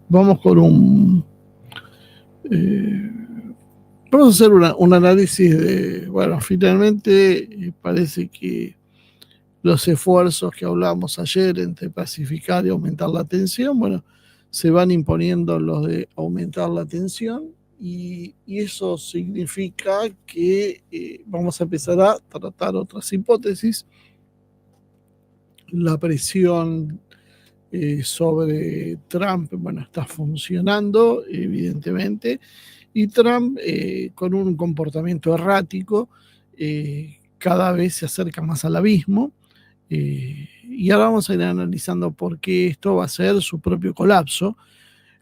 vamos con eh, vamos a hacer un análisis de, bueno, finalmente parece que los esfuerzos que hablamos ayer entre pacificar y aumentar la tensión, bueno, se van imponiendo los de aumentar la tensión y eso significa que vamos a empezar a tratar otras hipótesis. La presión sobre Trump, bueno, está funcionando, evidentemente, y Trump, con un comportamiento errático, cada vez se acerca más al abismo. Y ahora vamos a ir analizando por qué esto va a ser su propio colapso,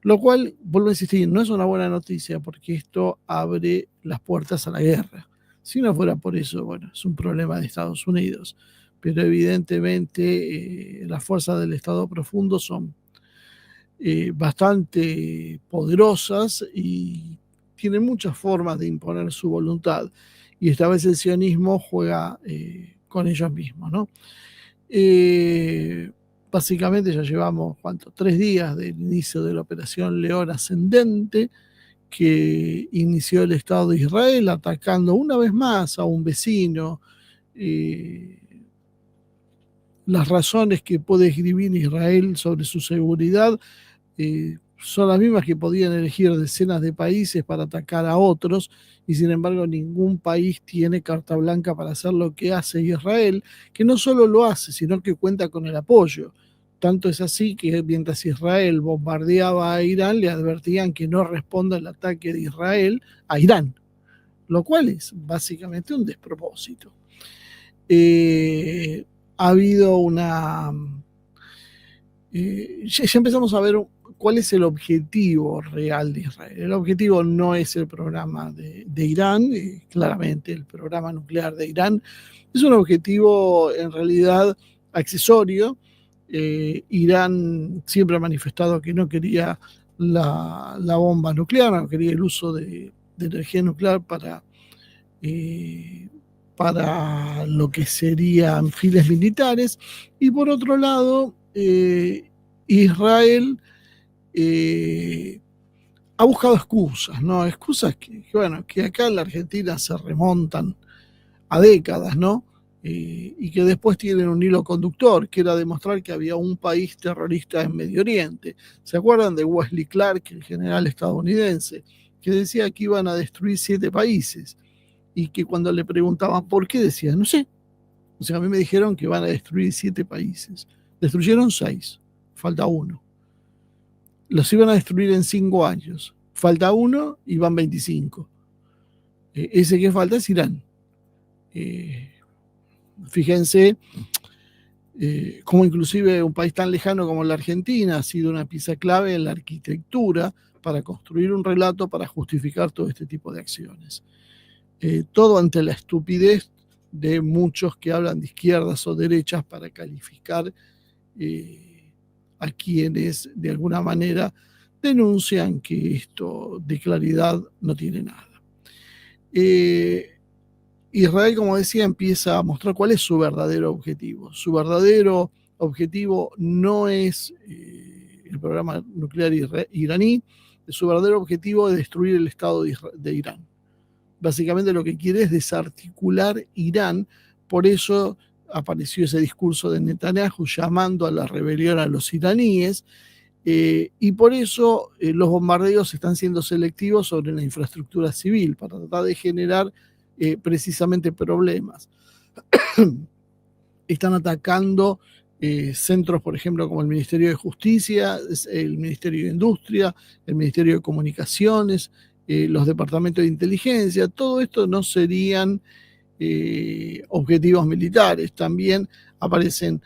lo cual, vuelvo a insistir, no es una buena noticia porque esto abre las puertas a la guerra. Si no fuera por eso, bueno, es un problema de Estados Unidos, pero evidentemente las fuerzas del Estado profundo son bastante poderosas y tienen muchas formas de imponer su voluntad. Y esta vez el sionismo juega con ellos mismos, ¿no? Básicamente ya llevamos, ¿cuánto? 3 días del inicio de la operación León Ascendente, que inició el Estado de Israel atacando una vez más a un vecino. Las razones que puede escribir Israel sobre su seguridad son las mismas que podían elegir decenas de países para atacar a otros, y sin embargo ningún país tiene carta blanca para hacer lo que hace Israel, que no solo lo hace, sino que cuenta con el apoyo. Tanto es así que mientras Israel bombardeaba a Irán, le advertían que no responda al ataque de Israel a Irán, lo cual es básicamente un despropósito. Ha habido ya empezamos a ver cuál es el objetivo real de Israel. El objetivo no es el programa de Irán, claramente el programa nuclear de Irán es un objetivo en realidad accesorio. Irán siempre ha manifestado que no quería la bomba nuclear, no quería el uso de energía nuclear para lo que serían fines militares. Y por otro lado, Israel ha buscado excusas, ¿no? Excusas bueno, que acá en la Argentina se remontan a décadas, ¿no? Y que después tienen un hilo conductor, que era demostrar que había un país terrorista en Medio Oriente. ¿Se acuerdan de Wesley Clark, el general estadounidense, que decía que iban a destruir 7 países? Y que cuando le preguntaban por qué, decía, no sé. O sea, a mí me dijeron que van a destruir 7 países. Destruyeron 6, falta 1. Los iban a destruir en 5 años. Falta 1 y van 25. Ese que falta es Irán. Fíjense cómo inclusive un país tan lejano como la Argentina ha sido una pieza clave en la arquitectura para construir un relato para justificar todo este tipo de acciones. Todo ante la estupidez de muchos que hablan de izquierdas o derechas para calificar a quienes de alguna manera denuncian que esto de claridad no tiene nada. Israel, como decía, empieza a mostrar cuál es su verdadero objetivo. Su verdadero objetivo no es el programa nuclear iraní, su verdadero objetivo es destruir el Estado de Irán. Básicamente lo que quiere es desarticular Irán, por eso apareció ese discurso de Netanyahu llamando a la rebelión a los iraníes, y por eso los bombardeos están siendo selectivos sobre la infraestructura civil, para tratar de generar precisamente problemas. Están atacando centros, por ejemplo, como el Ministerio de Justicia, el Ministerio de Industria, el Ministerio de Comunicaciones, los departamentos de inteligencia. Todo esto no serían objetivos militares. También aparecen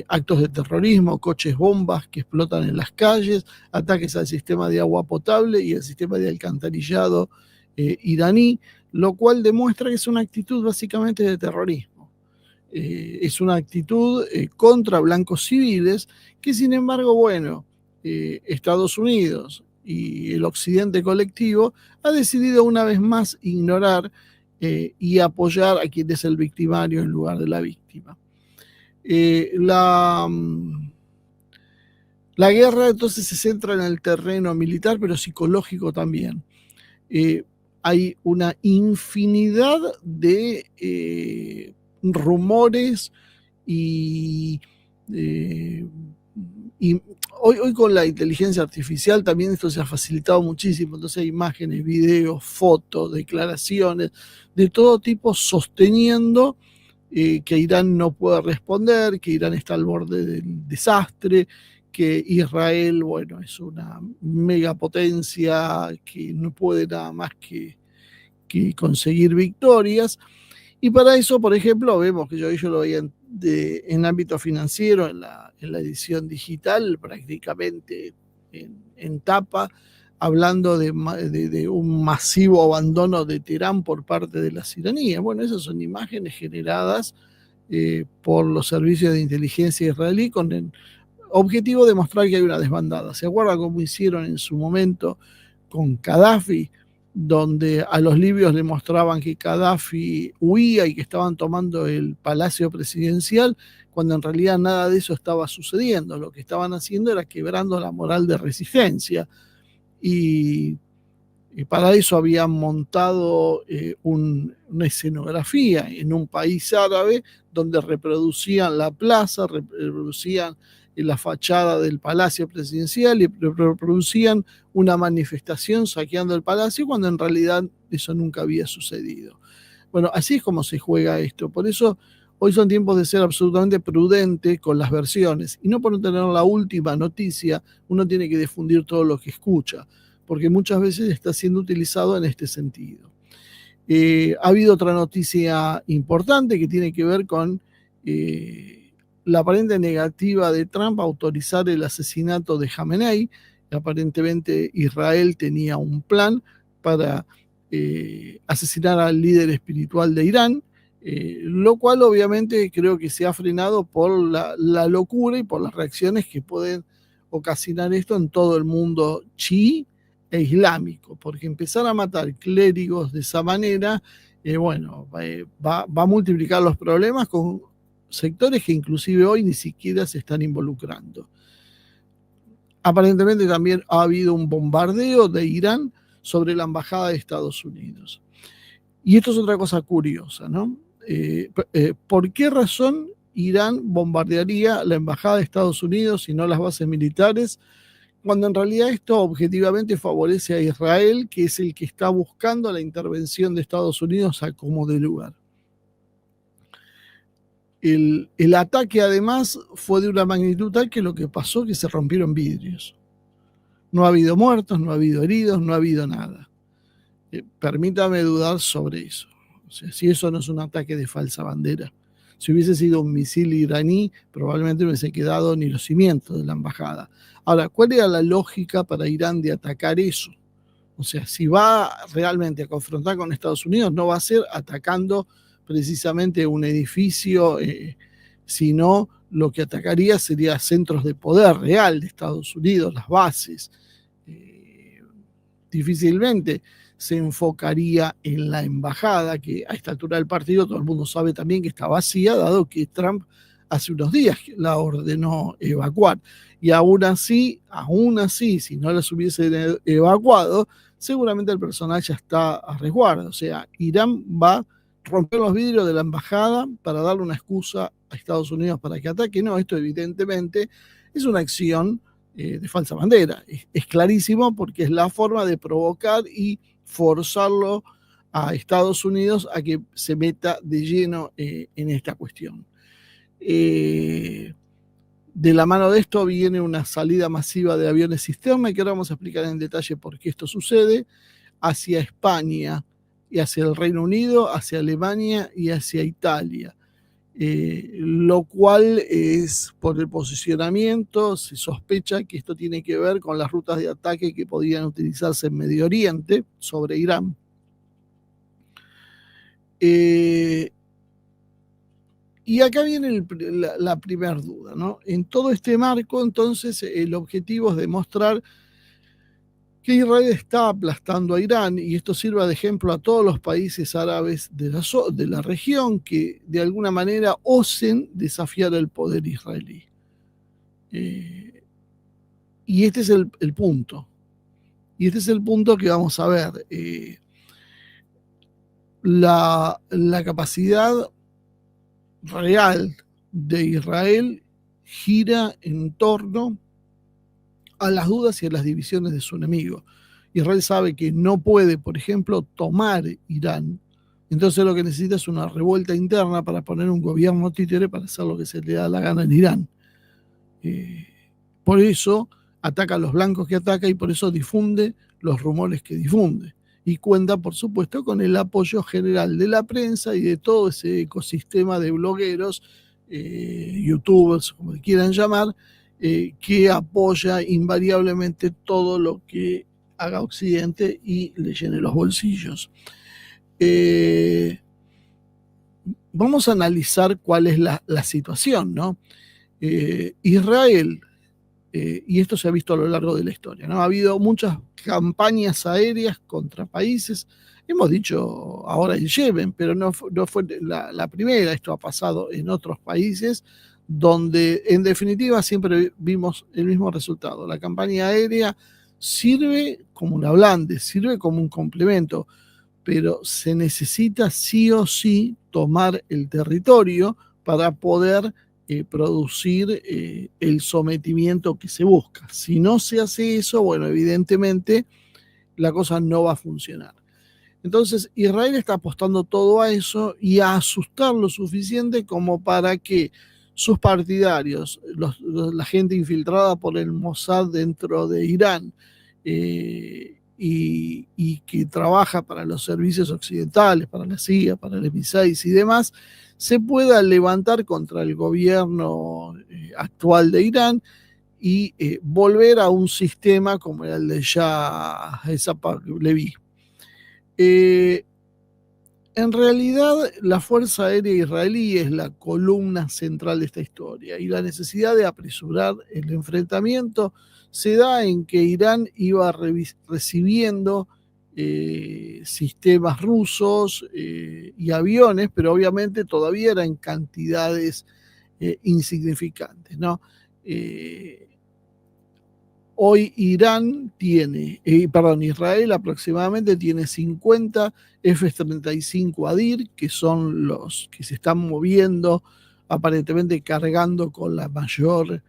actos de terrorismo, coches bombas que explotan en las calles, ataques al sistema de agua potable y al sistema de alcantarillado iraní, lo cual demuestra que es una actitud básicamente de terrorismo. Es una actitud contra blancos civiles que, sin embargo, bueno, Estados Unidos y el occidente colectivo ha decidido una vez más ignorar y apoyar a quien es el victimario en lugar de la víctima. La guerra entonces se centra en el terreno militar, pero psicológico también. Hay una infinidad de rumores y, eh, y hoy con la inteligencia artificial también esto se ha facilitado muchísimo. Entonces hay imágenes, videos, fotos, declaraciones de todo tipo sosteniendo que Irán no puede responder, que Irán está al borde del desastre, que Israel, bueno, es una megapotencia que no puede nada más que conseguir victorias. Y para eso, por ejemplo, vemos que yo lo veía en ámbito financiero, en la edición digital, prácticamente en tapa, hablando de un masivo abandono de Teherán por parte de las iraníes. Bueno, esas son imágenes generadas por los servicios de inteligencia israelí con el objetivo de mostrar que hay una desbandada. ¿Se acuerdan cómo hicieron en su momento con Gaddafi, donde a los libios le mostraban que Gaddafi huía y que estaban tomando el palacio presidencial, cuando en realidad nada de eso estaba sucediendo? Lo que estaban haciendo era quebrando la moral de resistencia. Y para eso habían montado una escenografía en un país árabe donde reproducían la plaza, reproducían la fachada del palacio presidencial y reproducían una manifestación saqueando el palacio cuando en realidad eso nunca había sucedido. Bueno, así es como se juega esto. Por eso hoy son tiempos de ser absolutamente prudente con las versiones y no por no tener la última noticia, uno tiene que difundir todo lo que escucha, porque muchas veces está siendo utilizado en este sentido. Ha habido otra noticia importante que tiene que ver con la aparente negativa de Trump a autorizar el asesinato de Khamenei. Aparentemente Israel tenía un plan para asesinar al líder espiritual de Irán, lo cual obviamente creo que se ha frenado por la locura y por las reacciones que pueden ocasionar esto en todo el mundo chií e islámico, porque empezar a matar clérigos de esa manera, va a multiplicar los problemas con sectores que inclusive hoy ni siquiera se están involucrando. Aparentemente también ha habido un bombardeo de Irán sobre la embajada de Estados Unidos. Y esto es otra cosa curiosa, ¿no? ¿Por qué razón Irán bombardearía la embajada de Estados Unidos y no las bases militares, cuando en realidad esto objetivamente favorece a Israel, que es el que está buscando la intervención de Estados Unidos a como de lugar? El ataque además fue de una magnitud tal que lo que pasó es que se rompieron vidrios. No ha habido muertos, no ha habido heridos, no ha habido nada. Permítame dudar sobre eso. O sea, si eso no es un ataque de falsa bandera. Si hubiese sido un misil iraní, probablemente no hubiese quedado ni los cimientos de la embajada. Ahora, ¿cuál era la lógica para Irán de atacar eso? O sea, si va realmente a confrontar con Estados Unidos, no va a ser atacando precisamente un edificio, sino lo que atacaría sería centros de poder real de Estados Unidos, las bases. Difícilmente se enfocaría en la embajada, que a esta altura del partido todo el mundo sabe también que está vacía, dado que Trump hace unos días la ordenó evacuar. Y aún así, si no las hubiese evacuado, seguramente el personal ya está a resguardo. O sea, Irán va a romper los vidrios de la embajada para darle una excusa a Estados Unidos para que ataque. No, esto evidentemente es una acción de falsa bandera. Es clarísimo porque es la forma de provocar y forzarlo a Estados Unidos a que se meta de lleno en esta cuestión. De la mano de esto viene una salida masiva de aviones cisterna, que ahora vamos a explicar en detalle por qué esto sucede, hacia España y hacia el Reino Unido, hacia Alemania y hacia Italia. Lo cual es por el posicionamiento, se sospecha que esto tiene que ver con las rutas de ataque que podrían utilizarse en Medio Oriente sobre Irán. Y acá viene la primera duda, ¿no? En todo este marco, entonces, el objetivo es demostrar que Israel está aplastando a Irán, y esto sirva de ejemplo a todos los países árabes de la región que de alguna manera osen desafiar el poder israelí. Y este es el punto. Y este es el punto que vamos a ver. La capacidad real de Israel gira en torno a las dudas y a las divisiones de su enemigo. Israel sabe que no puede, por ejemplo, tomar Irán. Entonces lo que necesita es una revuelta interna para poner un gobierno títere para hacer lo que se le da la gana en Irán. Por eso ataca a los blancos que ataca y por eso difunde los rumores que difunde. Y cuenta, por supuesto, con el apoyo general de la prensa y de todo ese ecosistema de blogueros, youtubers, como le quieran llamar, que apoya invariablemente todo lo que haga Occidente y le llene los bolsillos. Vamos a analizar cuál es la situación, ¿no? Israel, y esto se ha visto a lo largo de la historia, ¿no? Ha habido muchas campañas aéreas contra países, hemos dicho ahora en Yemen, pero no fue la primera, esto ha pasado en otros países, donde en definitiva siempre vimos el mismo resultado. La campaña aérea sirve como un blande, sirve como un complemento, pero se necesita sí o sí tomar el territorio para poder producir el sometimiento que se busca. Si no se hace eso, bueno, evidentemente la cosa no va a funcionar. Entonces, Israel está apostando todo a eso y a asustar lo suficiente como para que sus partidarios, la gente infiltrada por el Mossad dentro de Irán, y que trabaja para los servicios occidentales, para la CIA, para el MI6 y demás, se pueda levantar contra el gobierno actual de Irán y volver a un sistema como el de Shah Pahlavi. En realidad, la Fuerza Aérea Israelí es la columna central de esta historia y la necesidad de apresurar el enfrentamiento se da en que Irán iba recibiendo sistemas rusos y aviones, pero obviamente todavía eran cantidades insignificantes, ¿no? Hoy Israel aproximadamente tiene 50 F-35 Adir, que son los que se están moviendo, aparentemente cargando con la mayor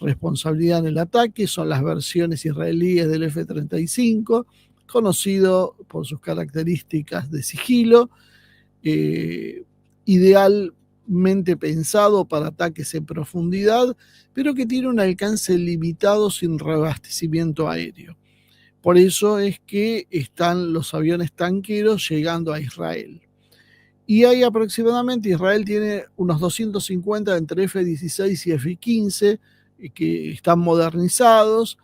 responsabilidad en el ataque. Son las versiones israelíes del F-35, conocido por sus características de sigilo, idealmente pensado para ataques en profundidad, pero que tiene un alcance limitado sin reabastecimiento aéreo. Por eso es que están los aviones tanqueros llegando a Israel. Y hay aproximadamente, Israel tiene unos 250 entre F-16 y F-15 que están modernizados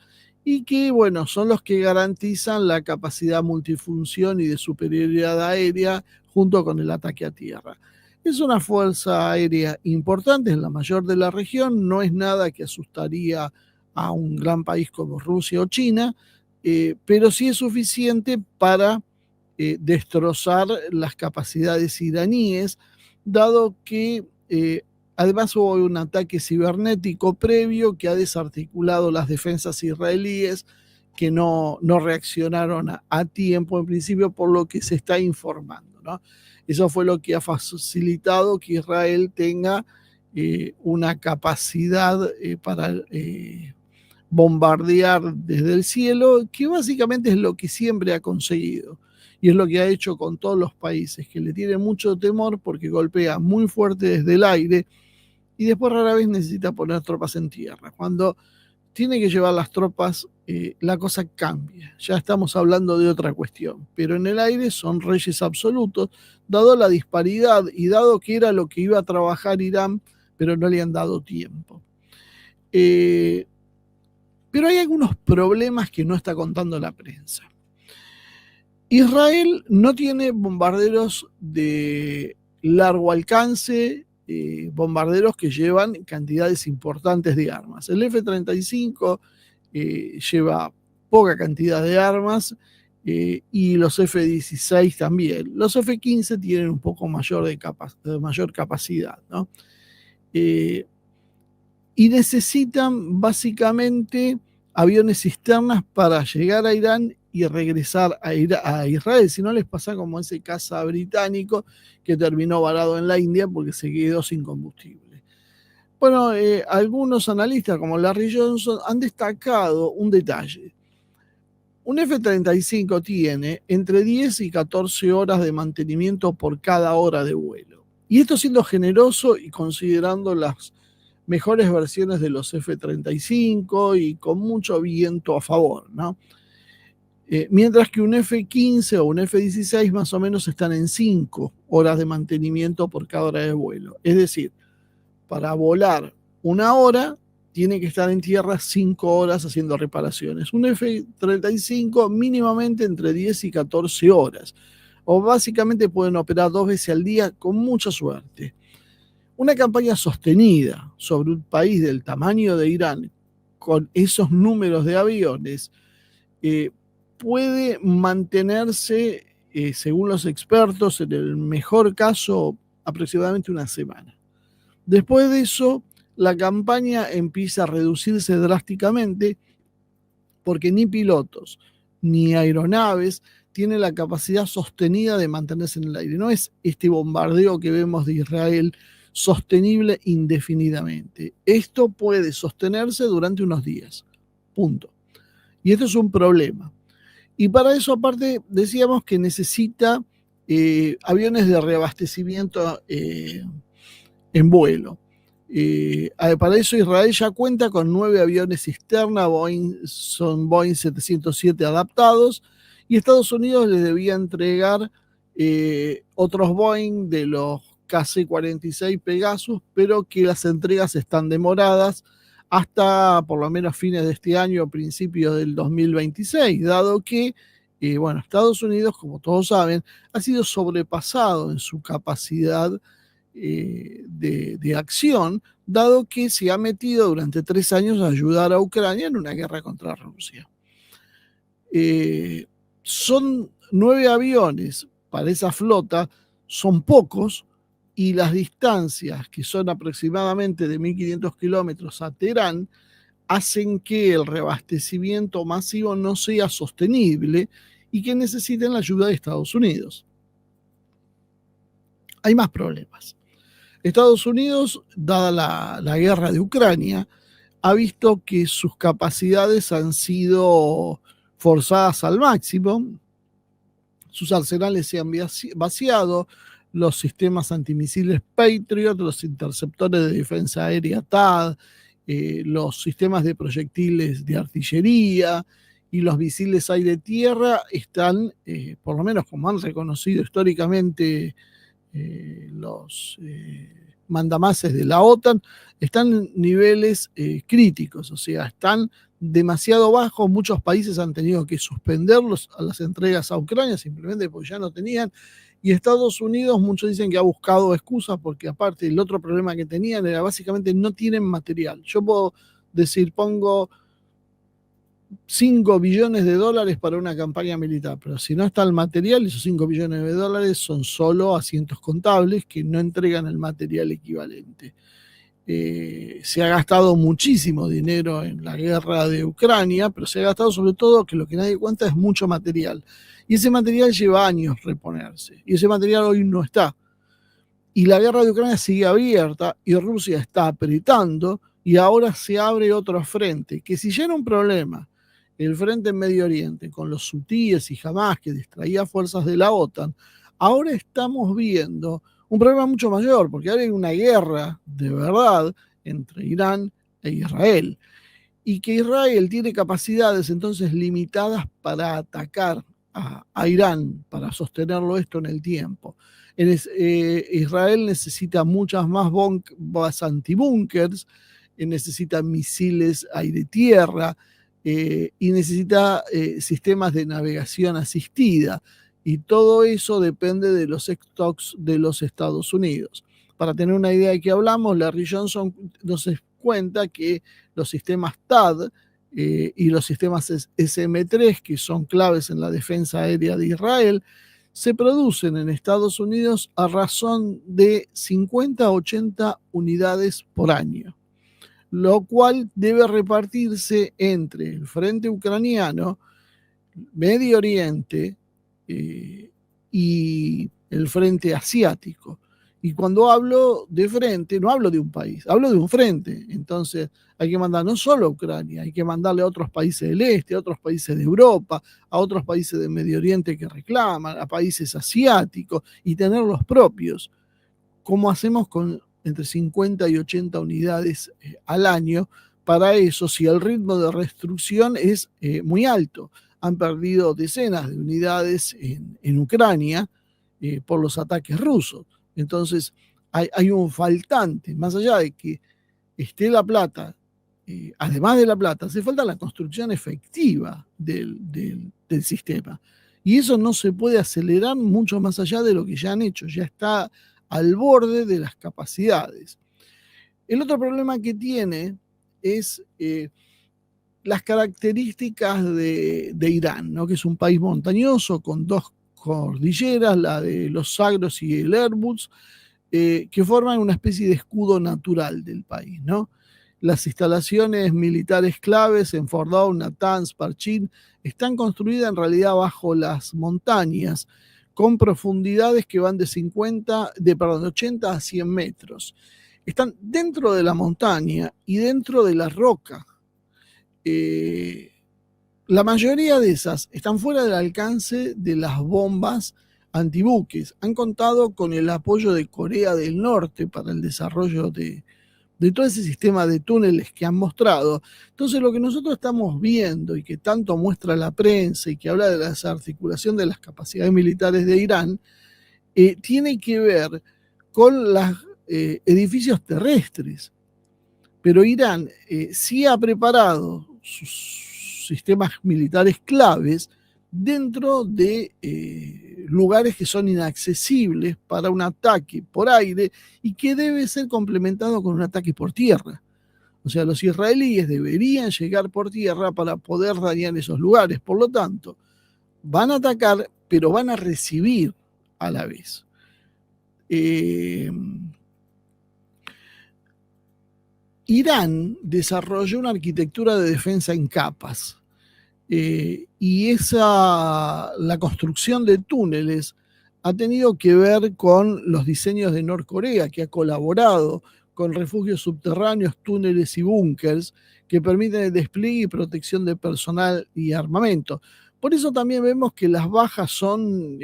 y que, bueno, son los que garantizan la capacidad multifunción y de superioridad aérea junto con el ataque a tierra. Es una fuerza aérea importante, es la mayor de la región, no es nada que asustaría a un gran país como Rusia o China, pero sí es suficiente para destrozar las capacidades iraníes, dado que además hubo un ataque cibernético previo que ha desarticulado las defensas israelíes que no reaccionaron a tiempo en principio, por lo que se está informando, ¿no? Eso fue lo que ha facilitado que Israel tenga una capacidad para bombardear desde el cielo, que básicamente es lo que siempre ha conseguido. Y es lo que ha hecho con todos los países, que le tienen mucho temor porque golpea muy fuerte desde el aire y después rara vez necesita poner tropas en tierra. Cuando tiene que llevar las tropas, la cosa cambia. Ya estamos hablando de otra cuestión. Pero en el aire son reyes absolutos, dado la disparidad y dado que era lo que iba a trabajar Irán, pero no le han dado tiempo. Pero hay algunos problemas que no está contando la prensa. Israel no tiene bombarderos de largo alcance, bombarderos que llevan cantidades importantes de armas. El F-35 lleva poca cantidad de armas y los F-16 también. Los F-15 tienen un poco mayor capacidad, ¿no? Y necesitan básicamente aviones cisternas para llegar a Irán y regresar a Israel, si no les pasa como ese caza británico que terminó varado en la India porque se quedó sin combustible. Bueno, algunos analistas como Larry Johnson han destacado un detalle. Un F-35 tiene entre 10 y 14 horas de mantenimiento por cada hora de vuelo. Y esto siendo generoso y considerando las mejores versiones de los F-35 y con mucho viento a favor, ¿no? Mientras que un F-15 o un F-16 más o menos están en 5 horas de mantenimiento por cada hora de vuelo. Es decir, para volar una hora, tiene que estar en tierra 5 horas haciendo reparaciones. Un F-35 mínimamente entre 10 y 14 horas. O básicamente pueden operar 2 veces al día con mucha suerte. Una campaña sostenida sobre un país del tamaño de Irán, con esos números de aviones, puede mantenerse, según los expertos, en el mejor caso, aproximadamente una semana. Después de eso, la campaña empieza a reducirse drásticamente porque ni pilotos ni aeronaves tienen la capacidad sostenida de mantenerse en el aire. No es este bombardeo que vemos de Israel sostenible indefinidamente. Esto puede sostenerse durante unos días. Punto. Y esto es un problema. Y para eso, aparte, decíamos que necesita aviones de reabastecimiento en vuelo. Para eso Israel ya cuenta con 9 aviones cisterna, son Boeing 707 adaptados, y Estados Unidos les debía entregar otros Boeing de los KC-46 Pegasus, pero que las entregas están demoradas hasta por lo menos fines de este año o principios del 2026, dado que Estados Unidos, como todos saben, ha sido sobrepasado en su capacidad de acción, dado que se ha metido durante 3 años a ayudar a Ucrania en una guerra contra Rusia. Son 9 aviones para esa flota, son pocos, y las distancias, que son aproximadamente de 1.500 kilómetros a Teherán, hacen que el reabastecimiento masivo no sea sostenible y que necesiten la ayuda de Estados Unidos. Hay más problemas. Estados Unidos, dada la guerra de Ucrania, ha visto que sus capacidades han sido forzadas al máximo, sus arsenales se han vaciado, los sistemas antimisiles Patriot, los interceptores de defensa aérea THAAD, los sistemas de proyectiles de artillería y los misiles aire-tierra están, por lo menos como han reconocido históricamente los mandamases de la OTAN, están en niveles críticos, o sea, están demasiado bajos. Muchos países han tenido que suspenderlos a las entregas a Ucrania simplemente porque ya no tenían. Y Estados Unidos, muchos dicen que ha buscado excusas porque aparte el otro problema que tenían era básicamente no tienen material. Yo puedo decir, pongo 5 billones de dólares para una campaña militar, pero si no está el material, esos 5 billones de dólares son solo asientos contables que no entregan el material equivalente. Se ha gastado muchísimo dinero en la guerra de Ucrania, pero se ha gastado sobre todo, que lo que nadie cuenta es mucho material. Y ese material lleva años reponerse. Y ese material hoy no está. Y la guerra de Ucrania sigue abierta y Rusia está apretando y ahora se abre otro frente, que si ya era un problema, el frente en Medio Oriente, con los hutíes y Hamas que distraía fuerzas de la OTAN, ahora estamos viendo un problema mucho mayor, porque ahora hay una guerra de verdad entre Irán e Israel. Y que Israel tiene capacidades entonces limitadas para atacar a Irán, para sostenerlo esto en el tiempo. Israel necesita muchas más bombas antibúnkers, necesita misiles aire-tierra y necesita sistemas de navegación asistida. Y todo eso depende de los stocks de los Estados Unidos. Para tener una idea de qué hablamos, Larry Johnson nos cuenta que los sistemas THAAD y los sistemas SM-3, que son claves en la defensa aérea de Israel, se producen en Estados Unidos a razón de 50 a 80 unidades por año. lo cual debe repartirse entre el frente ucraniano, Medio Oriente y el frente asiático. Y cuando hablo de frente, no hablo de un país, hablo de un frente. Entonces hay que mandar no solo a Ucrania, hay que mandarle a otros países del este, a otros países de Europa, a otros países del Medio Oriente que reclaman, a países asiáticos y tener los propios, como hacemos con entre 50 y 80 unidades al año. Para eso, si el ritmo de restrucción es muy alto, han perdido decenas de unidades en Ucrania por los ataques rusos. Entonces, hay un faltante, más allá de que esté la plata, además de la plata, hace falta la construcción efectiva del sistema. Y eso no se puede acelerar mucho más allá de lo que ya han hecho, ya está al borde de las capacidades. El otro problema que tiene es las características de Irán, ¿no? Que es un país montañoso con dos cordilleras, la de los Zagros y el Erbuts, que forman una especie de escudo natural del país, ¿no? Las instalaciones militares claves en Fordow, Natanz, Parchin están construidas en realidad bajo las montañas, con profundidades que van de 80 a 100 metros. Están dentro de la montaña y dentro de la roca. La mayoría de esas están fuera del alcance de las bombas antibuques. Han contado con el apoyo de Corea del Norte para el desarrollo de todo ese sistema de túneles que han mostrado. Entonces, lo que nosotros estamos viendo y que tanto muestra la prensa y que habla de la desarticulación de las capacidades militares de Irán, tiene que ver con los edificios terrestres. Pero Irán sí ha preparado sus sistemas militares claves dentro de lugares que son inaccesibles para un ataque por aire y que debe ser complementado con un ataque por tierra. O sea, los israelíes deberían llegar por tierra para poder dañar esos lugares. Por lo tanto, van a atacar, pero van a recibir a la vez. Irán desarrolló una arquitectura de defensa en capas y la construcción de túneles ha tenido que ver con los diseños de Norcorea, que ha colaborado con refugios subterráneos, túneles y búnkers que permiten el despliegue y protección de personal y armamento. Por eso también vemos que las bajas son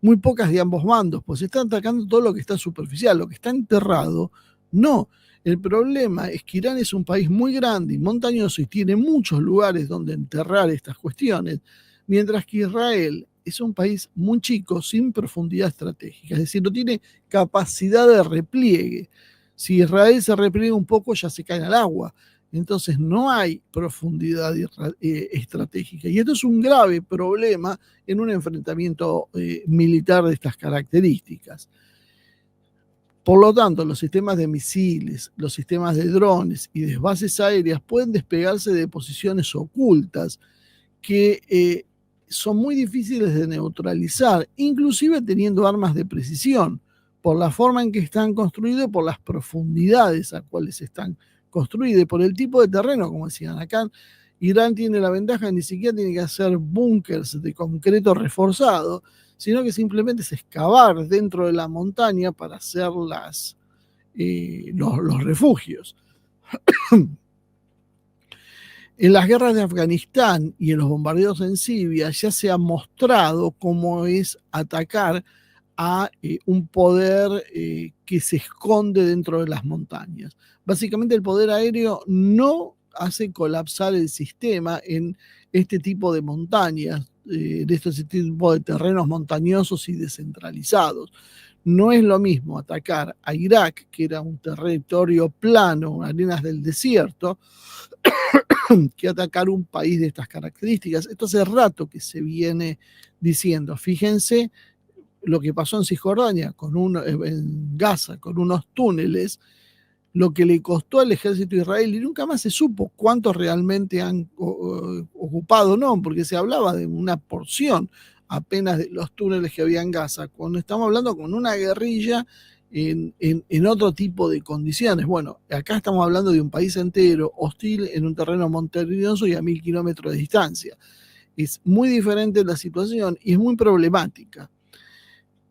muy pocas de ambos bandos, pues se están atacando todo lo que está superficial, lo que está enterrado, no. El problema es que Irán es un país muy grande y montañoso y tiene muchos lugares donde enterrar estas cuestiones, mientras que Israel es un país muy chico, sin profundidad estratégica, es decir, no tiene capacidad de repliegue. Si Israel se repliega un poco, ya se cae al agua. Entonces no hay profundidad estratégica. Y esto es un grave problema en un enfrentamiento militar de estas características. Por lo tanto, los sistemas de misiles, los sistemas de drones y de bases aéreas pueden despegarse de posiciones ocultas que son muy difíciles de neutralizar, inclusive teniendo armas de precisión, por la forma en que están construidos, por las profundidades a cuales están construidos, por el tipo de terreno, como decían acá. Irán tiene la ventaja de ni siquiera tiene que hacer búnkers de concreto reforzado, sino que simplemente es excavar dentro de la montaña para hacer los refugios. En las guerras de Afganistán y en los bombardeos en Siria ya se ha mostrado cómo es atacar a un poder que se esconde dentro de las montañas. Básicamente el poder aéreo no hace colapsar el sistema en este tipo de montañas, de este tipo de terrenos montañosos y descentralizados. No es lo mismo atacar a Irak, que era un territorio plano, arenas del desierto, que atacar un país de estas características. Esto hace rato que se viene diciendo. Fíjense lo que pasó en Cisjordania, en Gaza, con unos túneles, lo que le costó al ejército israelí, y nunca más se supo cuántos realmente han ocupado, no, porque se hablaba de una porción apenas de los túneles que había en Gaza, cuando estamos hablando con una guerrilla en otro tipo de condiciones. Bueno, acá estamos hablando de un país entero hostil en un terreno montañoso y a 1000 kilómetros de distancia. Es muy diferente la situación y es muy problemática.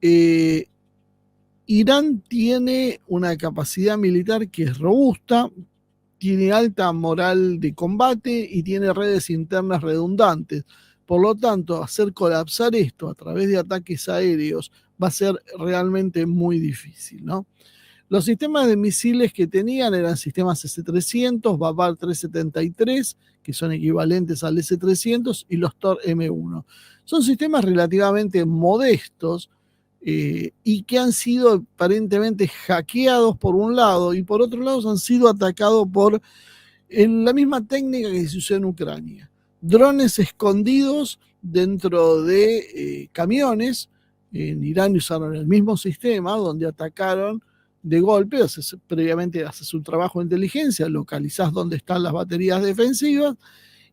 Eh, Irán tiene una capacidad militar que es robusta, tiene alta moral de combate y tiene redes internas redundantes. Por lo tanto, hacer colapsar esto a través de ataques aéreos va a ser realmente muy difícil, ¿no? Los sistemas de misiles que tenían eran sistemas S-300, Babar 373, que son equivalentes al S-300, y los Tor M1. Son sistemas relativamente modestos y que han sido aparentemente hackeados por un lado y por otro lado han sido atacados por la misma técnica que se usó en Ucrania. Drones escondidos dentro de camiones. En Irán usaron el mismo sistema donde atacaron de golpe, previamente haces un trabajo de inteligencia, localizás dónde están las baterías defensivas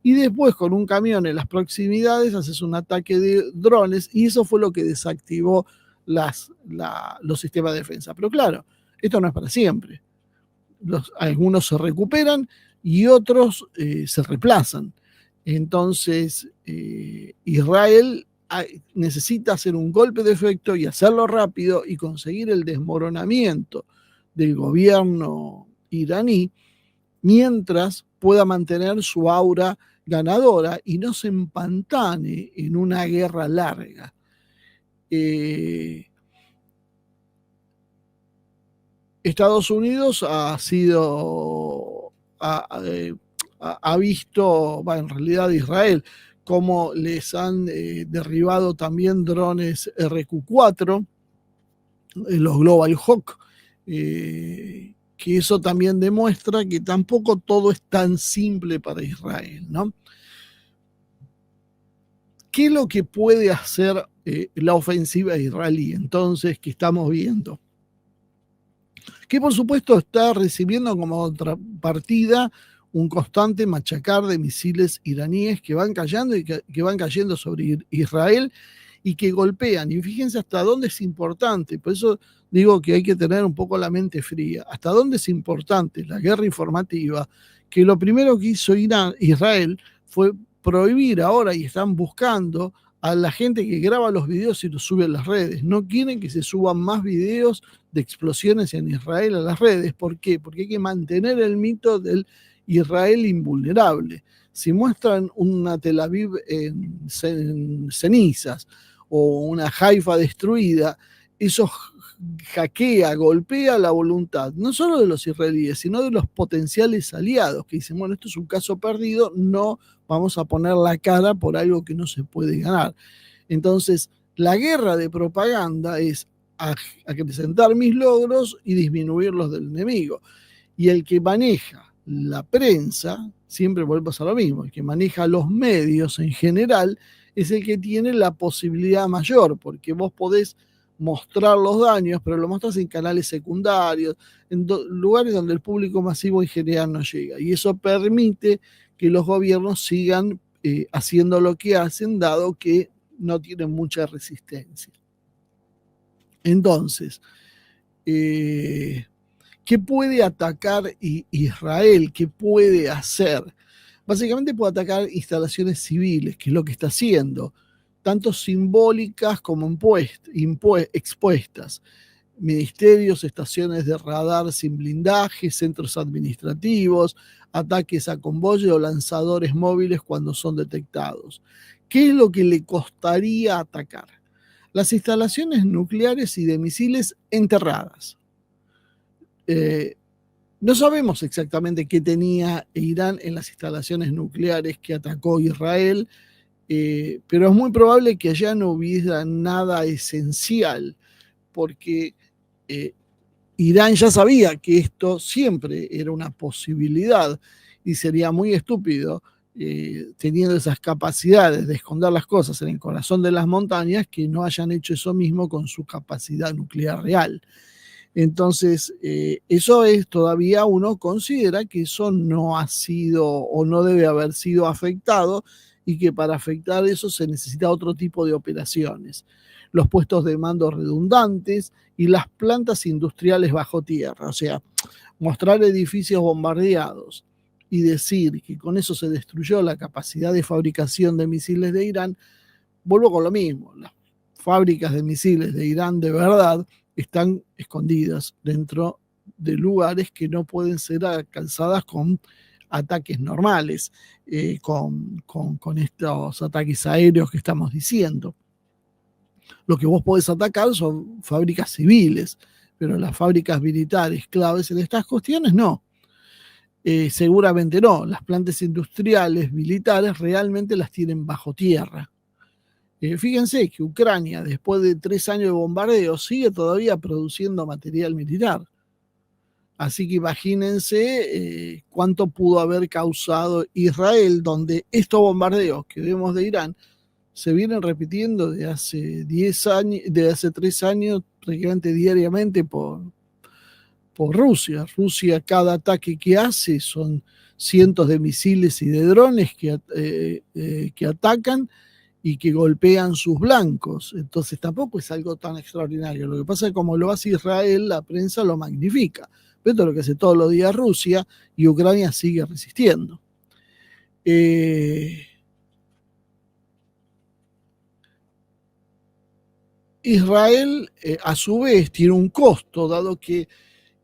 y después con un camión en las proximidades haces un ataque de drones y eso fue lo que desactivó los sistemas de defensa. Pero claro, esto no es para siempre. Algunos se recuperan y otros se reemplazan. Entonces, Israel necesita hacer un golpe de efecto y hacerlo rápido y conseguir el desmoronamiento del gobierno iraní mientras pueda mantener su aura ganadora y no se empantane en una guerra larga. Estados Unidos ha visto, en realidad Israel, cómo les han derribado también drones RQ-4, los Global Hawk, que eso también demuestra que tampoco todo es tan simple para Israel, ¿no? ¿Qué es lo que puede hacer la ofensiva israelí entonces que estamos viendo? Que por supuesto está recibiendo como contrapartida un constante machacar de misiles iraníes que van cayendo y que van cayendo sobre Israel y que golpean. Y fíjense hasta dónde es importante, por eso digo que hay que tener un poco la mente fría, hasta dónde es importante la guerra informativa, que lo primero que hizo Israel fue prohibir ahora y están buscando a la gente que graba los videos y los sube a las redes. No quieren que se suban más videos de explosiones en Israel a las redes. ¿Por qué? Porque hay que mantener el mito del Israel invulnerable. Si muestran una Tel Aviv en cenizas o una Haifa destruida, eso hackea, golpea la voluntad, no solo de los israelíes, sino de los potenciales aliados, que dicen, bueno, esto es un caso perdido, no vamos a poner la cara por algo que no se puede ganar. Entonces, la guerra de propaganda es acrecentar mis logros y disminuir los del enemigo. Y el que maneja la prensa, siempre vuelve a ser lo mismo, el que maneja los medios en general es el que tiene la posibilidad mayor, porque vos podés mostrar los daños, pero lo mostrás en canales secundarios, en lugares donde el público masivo en general no llega. Y eso permite que los gobiernos sigan haciendo lo que hacen, dado que no tienen mucha resistencia. Entonces, ¿qué puede atacar Israel? ¿Qué puede hacer? Básicamente puede atacar instalaciones civiles, que es lo que está haciendo, tanto simbólicas como expuestas. Ministerios, estaciones de radar sin blindaje, centros administrativos, ataques a convoyes o lanzadores móviles cuando son detectados. ¿Qué es lo que le costaría atacar? Las instalaciones nucleares y de misiles enterradas. No sabemos exactamente qué tenía Irán en las instalaciones nucleares que atacó Israel, pero es muy probable que allá no hubiera nada esencial, porque Irán ya sabía que esto siempre era una posibilidad y sería muy estúpido, teniendo esas capacidades de esconder las cosas en el corazón de las montañas, que no hayan hecho eso mismo con su capacidad nuclear real. Entonces, eso es todavía, uno considera que eso no ha sido o no debe haber sido afectado, y que para afectar eso se necesita otro tipo de operaciones. Los puestos de mando redundantes y las plantas industriales bajo tierra. O sea, mostrar edificios bombardeados y decir que con eso se destruyó la capacidad de fabricación de misiles de Irán. Vuelvo con lo mismo: las fábricas de misiles de Irán de verdad están escondidas dentro de lugares que no pueden ser alcanzadas con ataques normales, con estos ataques aéreos que estamos diciendo. Lo que vos podés atacar son fábricas civiles, pero las fábricas militares claves en estas cuestiones no. Seguramente no. Las plantas industriales militares realmente las tienen bajo tierra. Fíjense que Ucrania, después de 3 años de bombardeo, sigue todavía produciendo material militar. Así que imagínense cuánto pudo haber causado Israel, donde estos bombardeos que vemos de Irán se vienen repitiendo de hace 10 años, de hace 3 años, prácticamente diariamente por Rusia. Rusia, cada ataque que hace son cientos de misiles y de drones que atacan y que golpean sus blancos. Entonces tampoco es algo tan extraordinario. Lo que pasa es que como lo hace Israel, la prensa lo magnifica. Pero esto es lo que hace todos los días Rusia, y Ucrania sigue resistiendo. Israel, a su vez, tiene un costo, dado que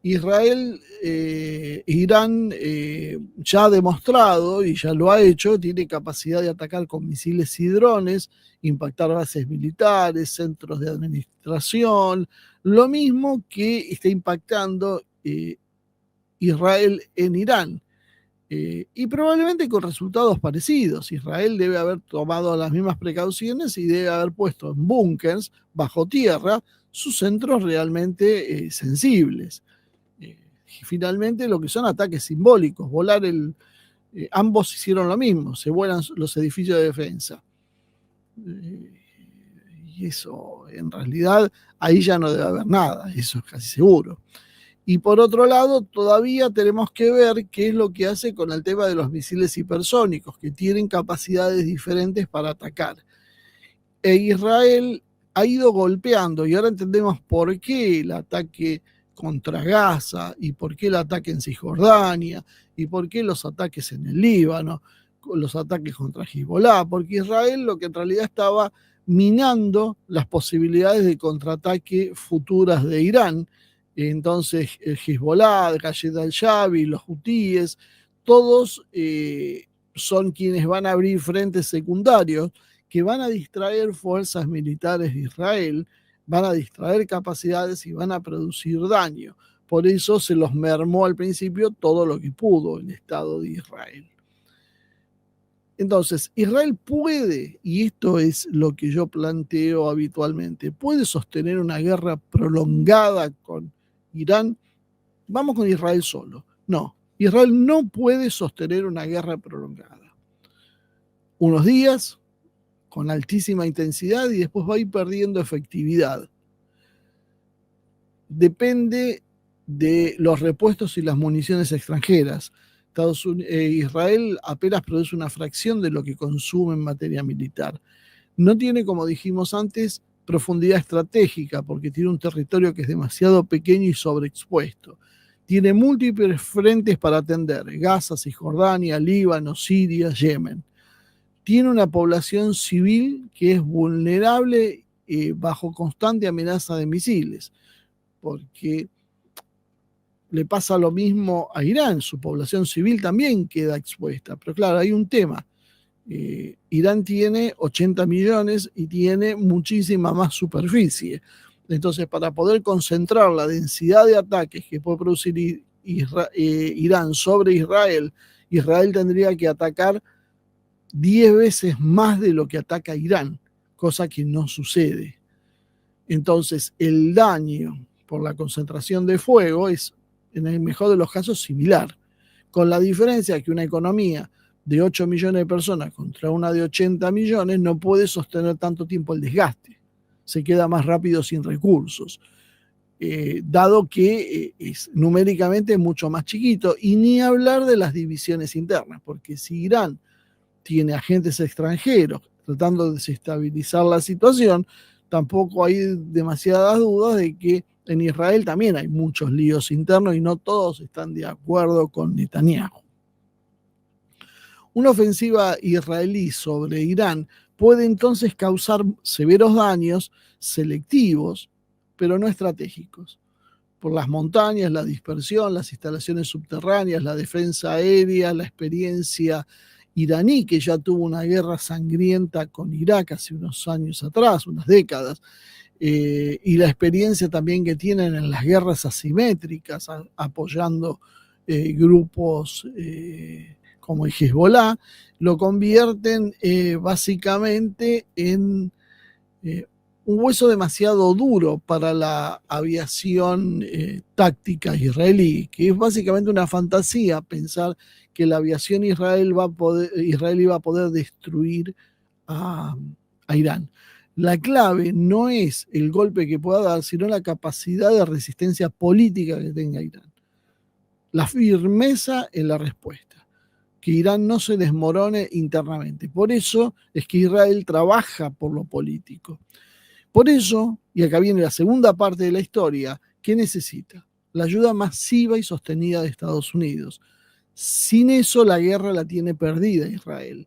Israel, Irán ya ha demostrado y ya lo ha hecho, tiene capacidad de atacar con misiles y drones, impactar bases militares, centros de administración, lo mismo que está impactando Israel en Irán. Y probablemente con resultados parecidos. Israel debe haber tomado las mismas precauciones y debe haber puesto en búnkers bajo tierra sus centros realmente sensibles. Finalmente, lo que son ataques simbólicos, ambos hicieron lo mismo, se vuelan los edificios de defensa. Y eso, en realidad, ahí ya no debe haber nada, eso es casi seguro. Y por otro lado, todavía tenemos que ver qué es lo que hace con el tema de los misiles hipersónicos, que tienen capacidades diferentes para atacar. Israel ha ido golpeando, y ahora entendemos por qué el ataque contra Gaza, y por qué el ataque en Cisjordania, y por qué los ataques en el Líbano, los ataques contra Hezbollah, porque Israel lo que en realidad estaba minando las posibilidades de contraataque futuras de Irán. Entonces, el Hezbollah, el Khaled al-Shabi, los hutíes, todos son quienes van a abrir frentes secundarios que van a distraer fuerzas militares de Israel, van a distraer capacidades y van a producir daño. Por eso se los mermó al principio todo lo que pudo el Estado de Israel. Entonces, Israel puede, y esto es lo que yo planteo habitualmente, puede sostener una guerra prolongada con Irán. Vamos con Israel solo. No, Israel no puede sostener una guerra prolongada. Unos días, con altísima intensidad, y después va a ir perdiendo efectividad. Depende de los repuestos y las municiones extranjeras. Israel apenas produce una fracción de lo que consume en materia militar. No tiene, como dijimos antes, profundidad estratégica, porque tiene un territorio que es demasiado pequeño y sobreexpuesto. Tiene múltiples frentes para atender: Gaza, Cisjordania, Líbano, Siria, Yemen. Tiene una población civil que es vulnerable bajo constante amenaza de misiles, porque le pasa lo mismo a Irán, su población civil también queda expuesta. Pero claro, hay un tema. Irán tiene 80 millones y tiene muchísima más superficie. Entonces, para poder concentrar la densidad de ataques que puede producir Irán sobre Israel, Israel tendría que atacar 10 veces más de lo que ataca Irán, cosa que no sucede. Entonces, el daño por la concentración de fuego es, en el mejor de los casos, similar, con la diferencia que una economía de 8 millones de personas contra una de 80 millones no puede sostener tanto tiempo el desgaste, se queda más rápido sin recursos. dado que es numéricamente mucho más chiquito, y ni hablar de las divisiones internas, porque si Irán tiene agentes extranjeros tratando de desestabilizar la situación, tampoco hay demasiadas dudas de que en Israel también hay muchos líos internos y no todos están de acuerdo con Netanyahu. Una ofensiva israelí sobre Irán puede entonces causar severos daños selectivos, pero no estratégicos, por las montañas, la dispersión, las instalaciones subterráneas, la defensa aérea, la experiencia iraní, que ya tuvo una guerra sangrienta con Irak hace unos años atrás, unas décadas, y la experiencia también que tienen en las guerras asimétricas, apoyando grupos como el Hezbollah, lo convierten básicamente en un hueso demasiado duro para la aviación táctica israelí, que es básicamente una fantasía pensar que la aviación israelí va a poder destruir a Irán. La clave no es el golpe que pueda dar, sino la capacidad de resistencia política que tenga Irán. La firmeza en la respuesta, que Irán no se desmorone internamente. Por eso es que Israel trabaja por lo político. Por eso, y acá viene la segunda parte de la historia, ¿qué necesita? La ayuda masiva y sostenida de Estados Unidos. Sin eso, la guerra la tiene perdida Israel.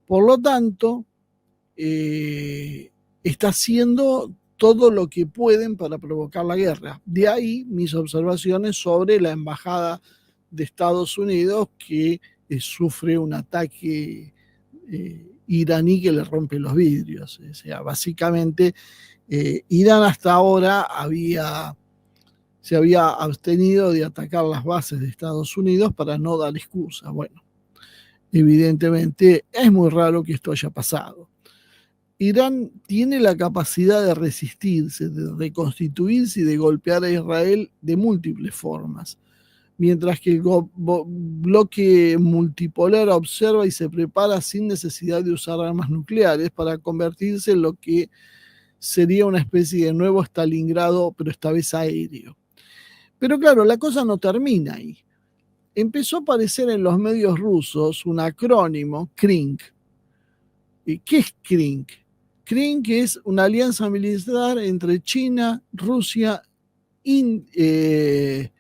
Por lo tanto, está haciendo todo lo que pueden para provocar la guerra. De ahí mis observaciones sobre la embajada de Estados Unidos que sufre un ataque iraní que le rompe los vidrios. O sea, básicamente Irán hasta ahora se había abstenido de atacar las bases de Estados Unidos para no dar excusa. Bueno, evidentemente es muy raro que esto haya pasado. Irán tiene la capacidad de resistirse, de reconstituirse y de golpear a Israel de múltiples formas, mientras que el bloque multipolar observa y se prepara sin necesidad de usar armas nucleares para convertirse en lo que sería una especie de nuevo Stalingrado, pero esta vez aéreo. Pero claro, la cosa no termina ahí. Empezó a aparecer en los medios rusos un acrónimo, CRINK. ¿Qué es CRINK? CRINK es una alianza militar entre China, Rusia, Irak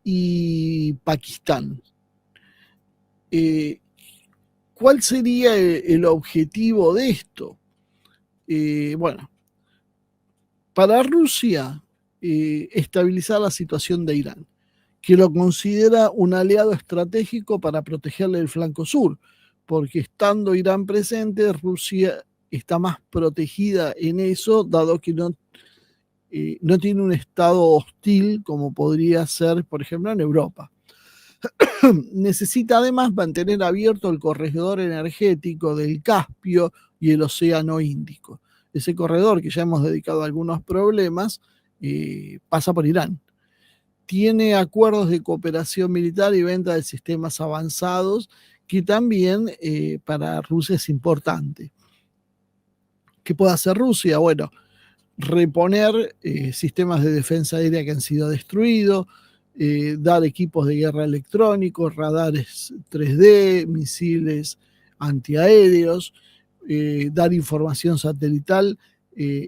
y Pakistán. ¿Cuál sería el objetivo de esto? Bueno, para Rusia, estabilizar la situación de Irán, que lo considera un aliado estratégico para protegerle el flanco sur, porque estando Irán presente, Rusia está más protegida en eso, dado que no tiene un estado hostil como podría ser, por ejemplo, en Europa. Necesita además mantener abierto el corredor energético del Caspio y el Océano Índico. Ese corredor, que ya hemos dedicado a algunos problemas, pasa por Irán. Tiene acuerdos de cooperación militar y venta de sistemas avanzados, que también para Rusia es importante. ¿Qué puede hacer Rusia? Bueno, reponer sistemas de defensa aérea que han sido destruidos, dar equipos de guerra electrónicos, radares 3D, misiles antiaéreos, dar información satelital,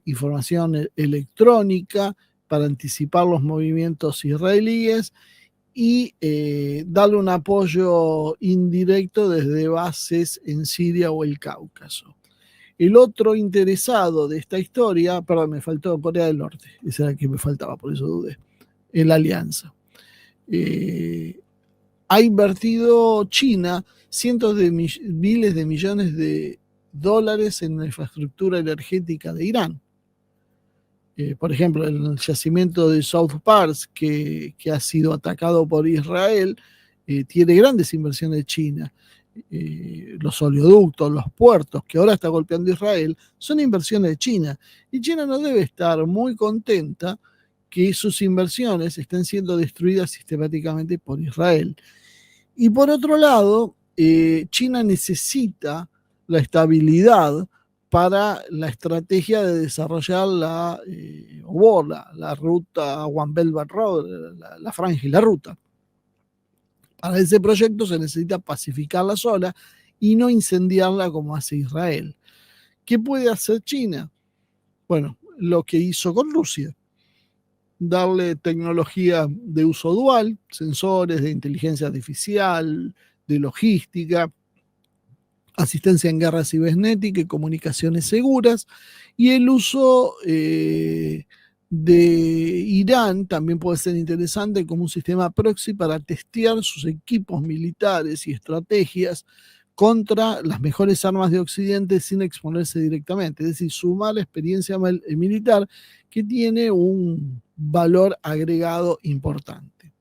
información electrónica para anticipar los movimientos israelíes y darle un apoyo indirecto desde bases en Siria o el Cáucaso. El otro interesado de esta historia, perdón, me faltó Corea del Norte, ese era el que me faltaba, por eso dudé, en la alianza. Ha invertido China cientos de miles de millones de dólares en la infraestructura energética de Irán. Por ejemplo, el yacimiento de South Pars, que ha sido atacado por Israel, tiene grandes inversiones de China. Los oleoductos, los puertos que ahora está golpeando Israel, son inversiones de China. Y China no debe estar muy contenta que sus inversiones estén siendo destruidas sistemáticamente por Israel. Y por otro lado, China necesita la estabilidad para la estrategia de desarrollar la ruta One Belt One Road, la franja y la ruta. Para ese proyecto se necesita pacificar la zona y no incendiarla como hace Israel. ¿Qué puede hacer China? Bueno, lo que hizo con Rusia, darle tecnología de uso dual, sensores de inteligencia artificial, de logística, asistencia en guerra cibernética y comunicaciones seguras, y el uso de Irán también puede ser interesante como un sistema proxy para testear sus equipos militares y estrategias contra las mejores armas de Occidente sin exponerse directamente, es decir, sumar la experiencia militar que tiene un valor agregado importante.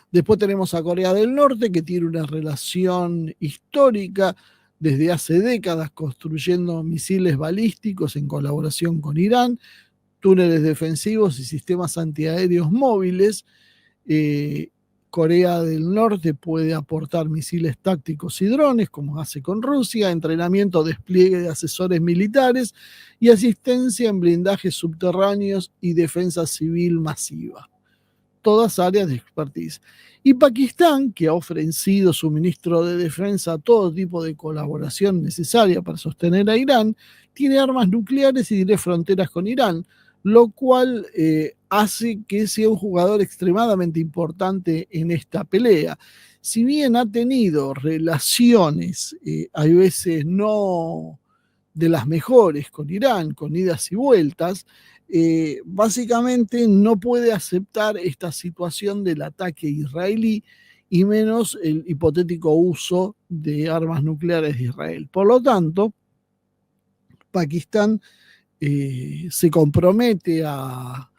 Después tenemos a Corea del Norte, que tiene una relación histórica desde hace décadas construyendo misiles balísticos en colaboración con Irán, túneles defensivos y sistemas antiaéreos móviles. Corea del Norte puede aportar misiles tácticos y drones, como hace con Rusia, entrenamiento, despliegue de asesores militares y asistencia en blindajes subterráneos y defensa civil masiva. Todas áreas de expertise. Y Pakistán, que ha ofrecido suministro de defensa a todo tipo de colaboración necesaria para sostener a Irán, tiene armas nucleares y tiene fronteras con Irán, lo cual hace que sea un jugador extremadamente importante en esta pelea. Si bien ha tenido relaciones, hay veces no de las mejores con Irán, con idas y vueltas, básicamente no puede aceptar esta situación del ataque israelí y menos el hipotético uso de armas nucleares de Israel. Por lo tanto, Pakistán se compromete a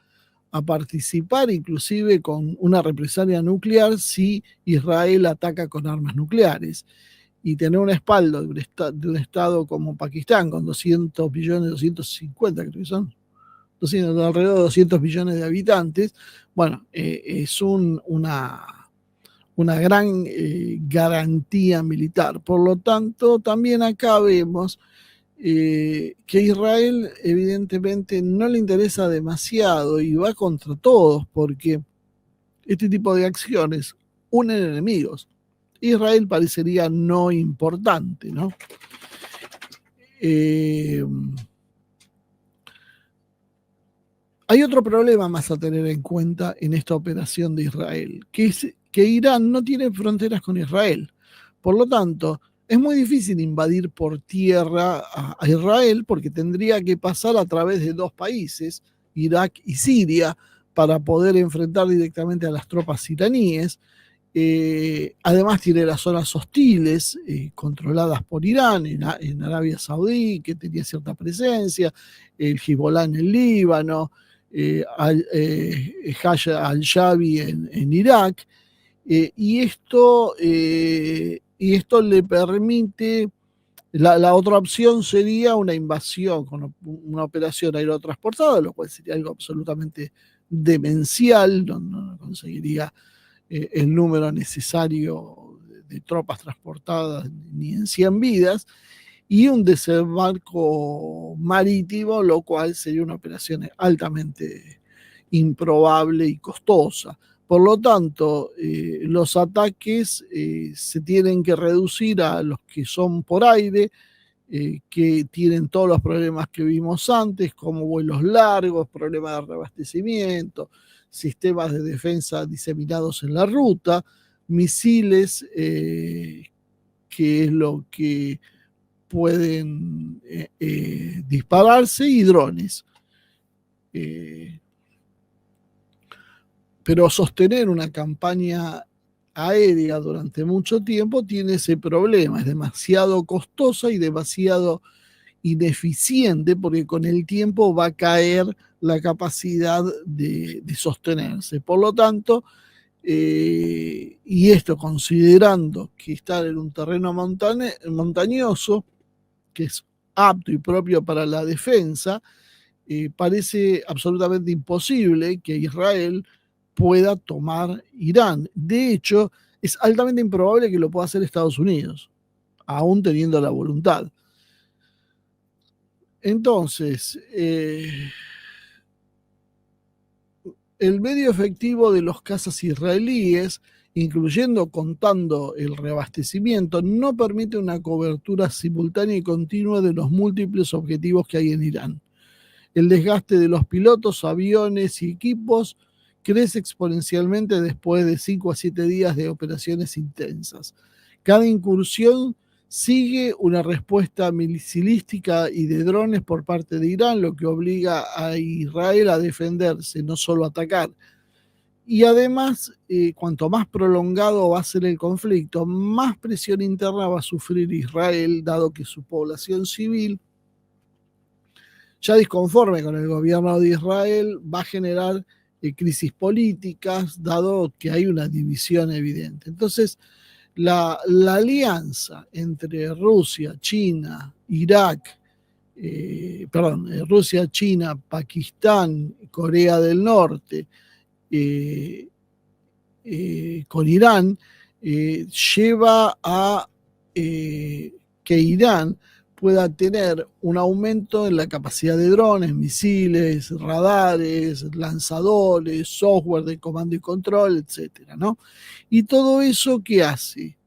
participar inclusive con una represalia nuclear si Israel ataca con armas nucleares. Y tener un respaldo de un Estado como Pakistán con 200 billones, 250 creo que son, alrededor de 200 billones de habitantes, bueno, es una gran garantía militar. Por lo tanto, también acá vemos que Israel evidentemente no le interesa demasiado y va contra todos porque este tipo de acciones unen enemigos. Israel parecería no importante, ¿no? Hay otro problema más a tener en cuenta en esta operación de Israel, que es que Irán no tiene fronteras con Israel. Por lo tanto, es muy difícil invadir por tierra a Israel porque tendría que pasar a través de dos países, Irak y Siria, para poder enfrentar directamente a las tropas iraníes. Además tiene las zonas hostiles controladas por Irán en Arabia Saudí, que tenía cierta presencia, el Hezbollah en el Líbano, Haya al-Shabi en Irak, y esto le permite, la otra opción sería una invasión con una operación aerotransportada, lo cual sería algo absolutamente demencial, no conseguiría el número necesario de tropas transportadas ni en 100 vidas, y un desembarco marítimo, lo cual sería una operación altamente improbable y costosa. Por lo tanto, los ataques se tienen que reducir a los que son por aire, que tienen todos los problemas que vimos antes, como vuelos largos, problemas de reabastecimiento, sistemas de defensa diseminados en la ruta, misiles, que es lo que pueden dispararse, y drones. Pero sostener una campaña aérea durante mucho tiempo tiene ese problema, es demasiado costosa y demasiado ineficiente porque con el tiempo va a caer la capacidad de sostenerse. Por lo tanto, y esto considerando que estar en un terreno montañoso, que es apto y propio para la defensa, parece absolutamente imposible que Israel pueda tomar Irán. De hecho, es altamente improbable que lo pueda hacer Estados Unidos, aún teniendo la voluntad. Entonces, el medio efectivo de los cazas israelíes, contando el reabastecimiento, no permite una cobertura simultánea y continua de los múltiples objetivos que hay en Irán. El desgaste de los pilotos, aviones y equipos crece exponencialmente después de 5 a 7 días de operaciones intensas. Cada incursión sigue una respuesta misilística y de drones por parte de Irán, lo que obliga a Israel a defenderse, no solo a atacar. Y además, cuanto más prolongado va a ser el conflicto, más presión interna va a sufrir Israel, dado que su población civil, ya disconforme con el gobierno de Israel, va a generar crisis políticas, dado que hay una división evidente. Entonces, la alianza entre Rusia, China, Irak, Rusia, China, Pakistán, Corea del Norte, con Irán, lleva a que Irán pueda tener un aumento en la capacidad de drones, misiles, radares, lanzadores, software de comando y control, etcétera, ¿no? Y todo eso, ¿qué hace?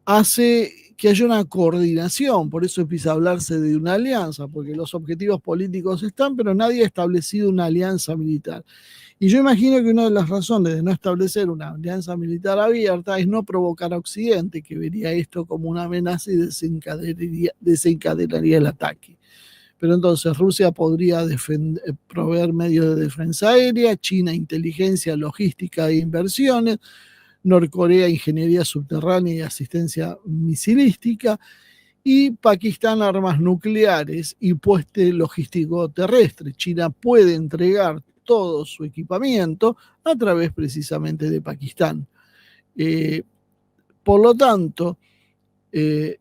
Hace que haya una coordinación, por eso empieza a hablarse de una alianza, porque los objetivos políticos están, pero nadie ha establecido una alianza militar. Y yo imagino que una de las razones de no establecer una alianza militar abierta es no provocar a Occidente, que vería esto como una amenaza y desencadenaría el ataque. Pero entonces Rusia podría proveer medios de defensa aérea, China inteligencia, logística e inversiones, Norcorea ingeniería subterránea y asistencia misilística, y Pakistán armas nucleares y pueste logístico terrestre. China puede entregar todo su equipamiento a través precisamente de Pakistán. Por lo tanto,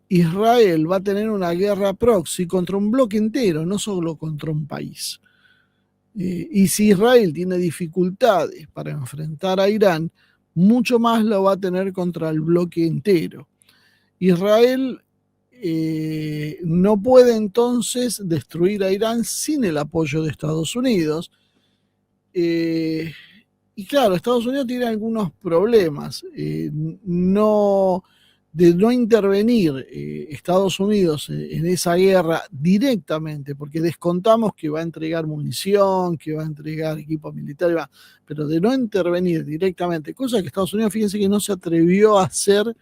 Israel va a tener una guerra proxy contra un bloque entero, no solo contra un país. Y si Israel tiene dificultades para enfrentar a Irán, mucho más lo va a tener contra el bloque entero. Israel no puede entonces destruir a Irán sin el apoyo de Estados Unidos. Y claro, Estados Unidos tiene algunos problemas. De no intervenir Estados Unidos en esa guerra directamente, porque descontamos que va a entregar munición, que va a entregar equipo militar, pero de no intervenir directamente, cosa que Estados Unidos, fíjense que no se atrevió a hacer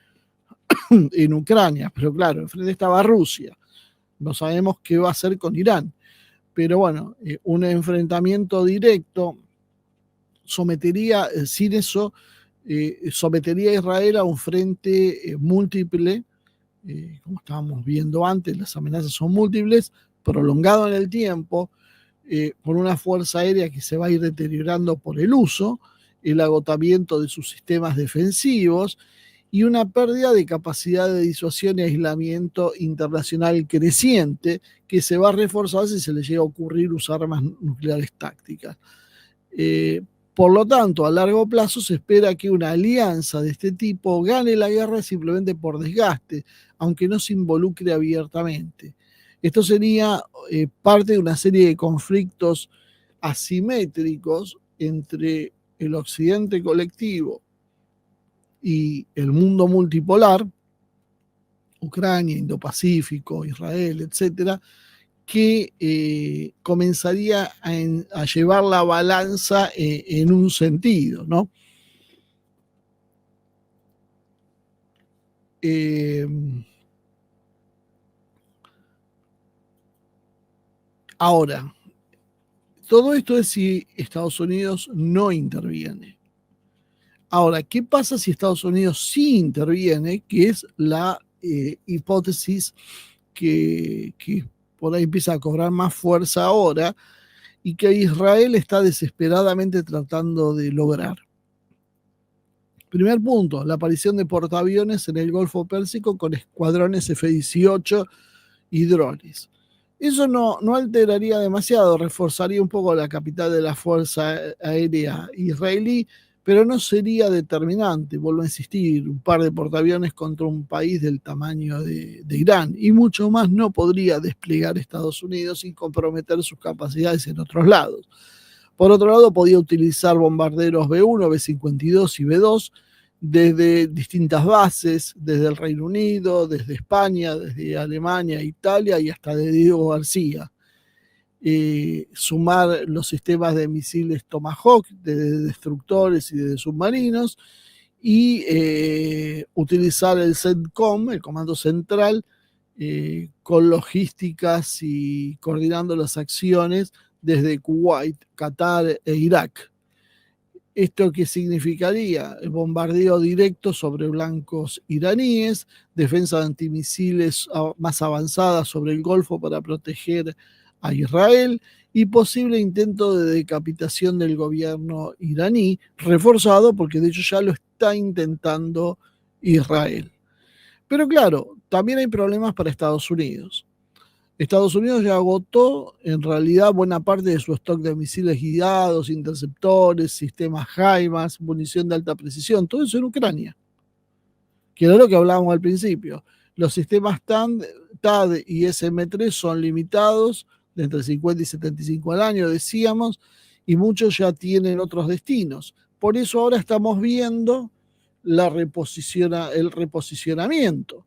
en Ucrania, pero claro, enfrente estaba Rusia. No sabemos qué va a hacer con Irán. Pero bueno, un enfrentamiento directo sometería, sin eso, sometería a Israel a un frente múltiple, como estábamos viendo antes, las amenazas son múltiples, prolongado en el tiempo, por una fuerza aérea que se va a ir deteriorando por el uso, el agotamiento de sus sistemas defensivos y una pérdida de capacidad de disuasión y aislamiento internacional creciente que se va a reforzar si se le llega a ocurrir usar armas nucleares tácticas. Por lo tanto, a largo plazo se espera que una alianza de este tipo gane la guerra simplemente por desgaste, aunque no se involucre abiertamente. Esto sería parte de una serie de conflictos asimétricos entre el occidente colectivo y el mundo multipolar, Ucrania, Indo-Pacífico, Israel, etcétera, que comenzaría a llevar la balanza en un sentido, ¿no? Ahora, todo esto es si Estados Unidos no interviene. Ahora, ¿qué pasa si Estados Unidos sí interviene? Que es la hipótesis que por ahí empieza a cobrar más fuerza ahora y que Israel está desesperadamente tratando de lograr. Primer punto, la aparición de portaaviones en el Golfo Pérsico con escuadrones F-18 y drones. Eso no alteraría demasiado, reforzaría un poco la capital de la Fuerza Aérea israelí, pero no sería determinante, vuelvo a insistir, un par de portaaviones contra un país del tamaño de Irán, y mucho más no podría desplegar Estados Unidos sin comprometer sus capacidades en otros lados. Por otro lado, podía utilizar bombarderos B-1, B-52 y B-2 desde distintas bases, desde el Reino Unido, desde España, desde Alemania, Italia y hasta de Diego García. Sumar los sistemas de misiles Tomahawk, de destructores y de submarinos, y utilizar el CENTCOM, el Comando Central, con logísticas y coordinando las acciones desde Kuwait, Qatar e Irak. ¿Esto qué significaría? El bombardeo directo sobre blancos iraníes, defensa de antimisiles más avanzada sobre el Golfo para proteger a Israel y posible intento de decapitación del gobierno iraní, reforzado porque de hecho ya lo está intentando Israel. Pero claro, también hay problemas para Estados Unidos. Estados Unidos ya agotó en realidad buena parte de su stock de misiles guiados, interceptores, sistemas HIMARS, munición de alta precisión, todo eso en Ucrania, que era lo que hablábamos al principio. Los sistemas THAAD y SM-3 son limitados, de entre 50 y 75 al año, decíamos, y muchos ya tienen otros destinos. Por eso ahora estamos viendo el reposicionamiento.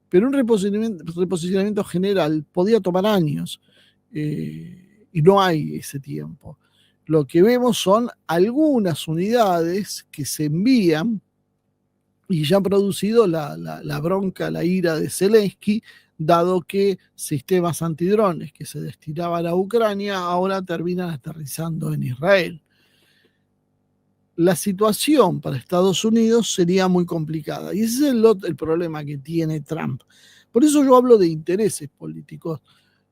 Pero un reposicionamiento general podía tomar años y no hay ese tiempo. Lo que vemos son algunas unidades que se envían y ya han producido la bronca, la ira de Zelensky, dado que sistemas antidrones que se destinaban a Ucrania ahora terminan aterrizando en Israel. La situación para Estados Unidos sería muy complicada. Y ese es el problema que tiene Trump. Por eso yo hablo de intereses políticos.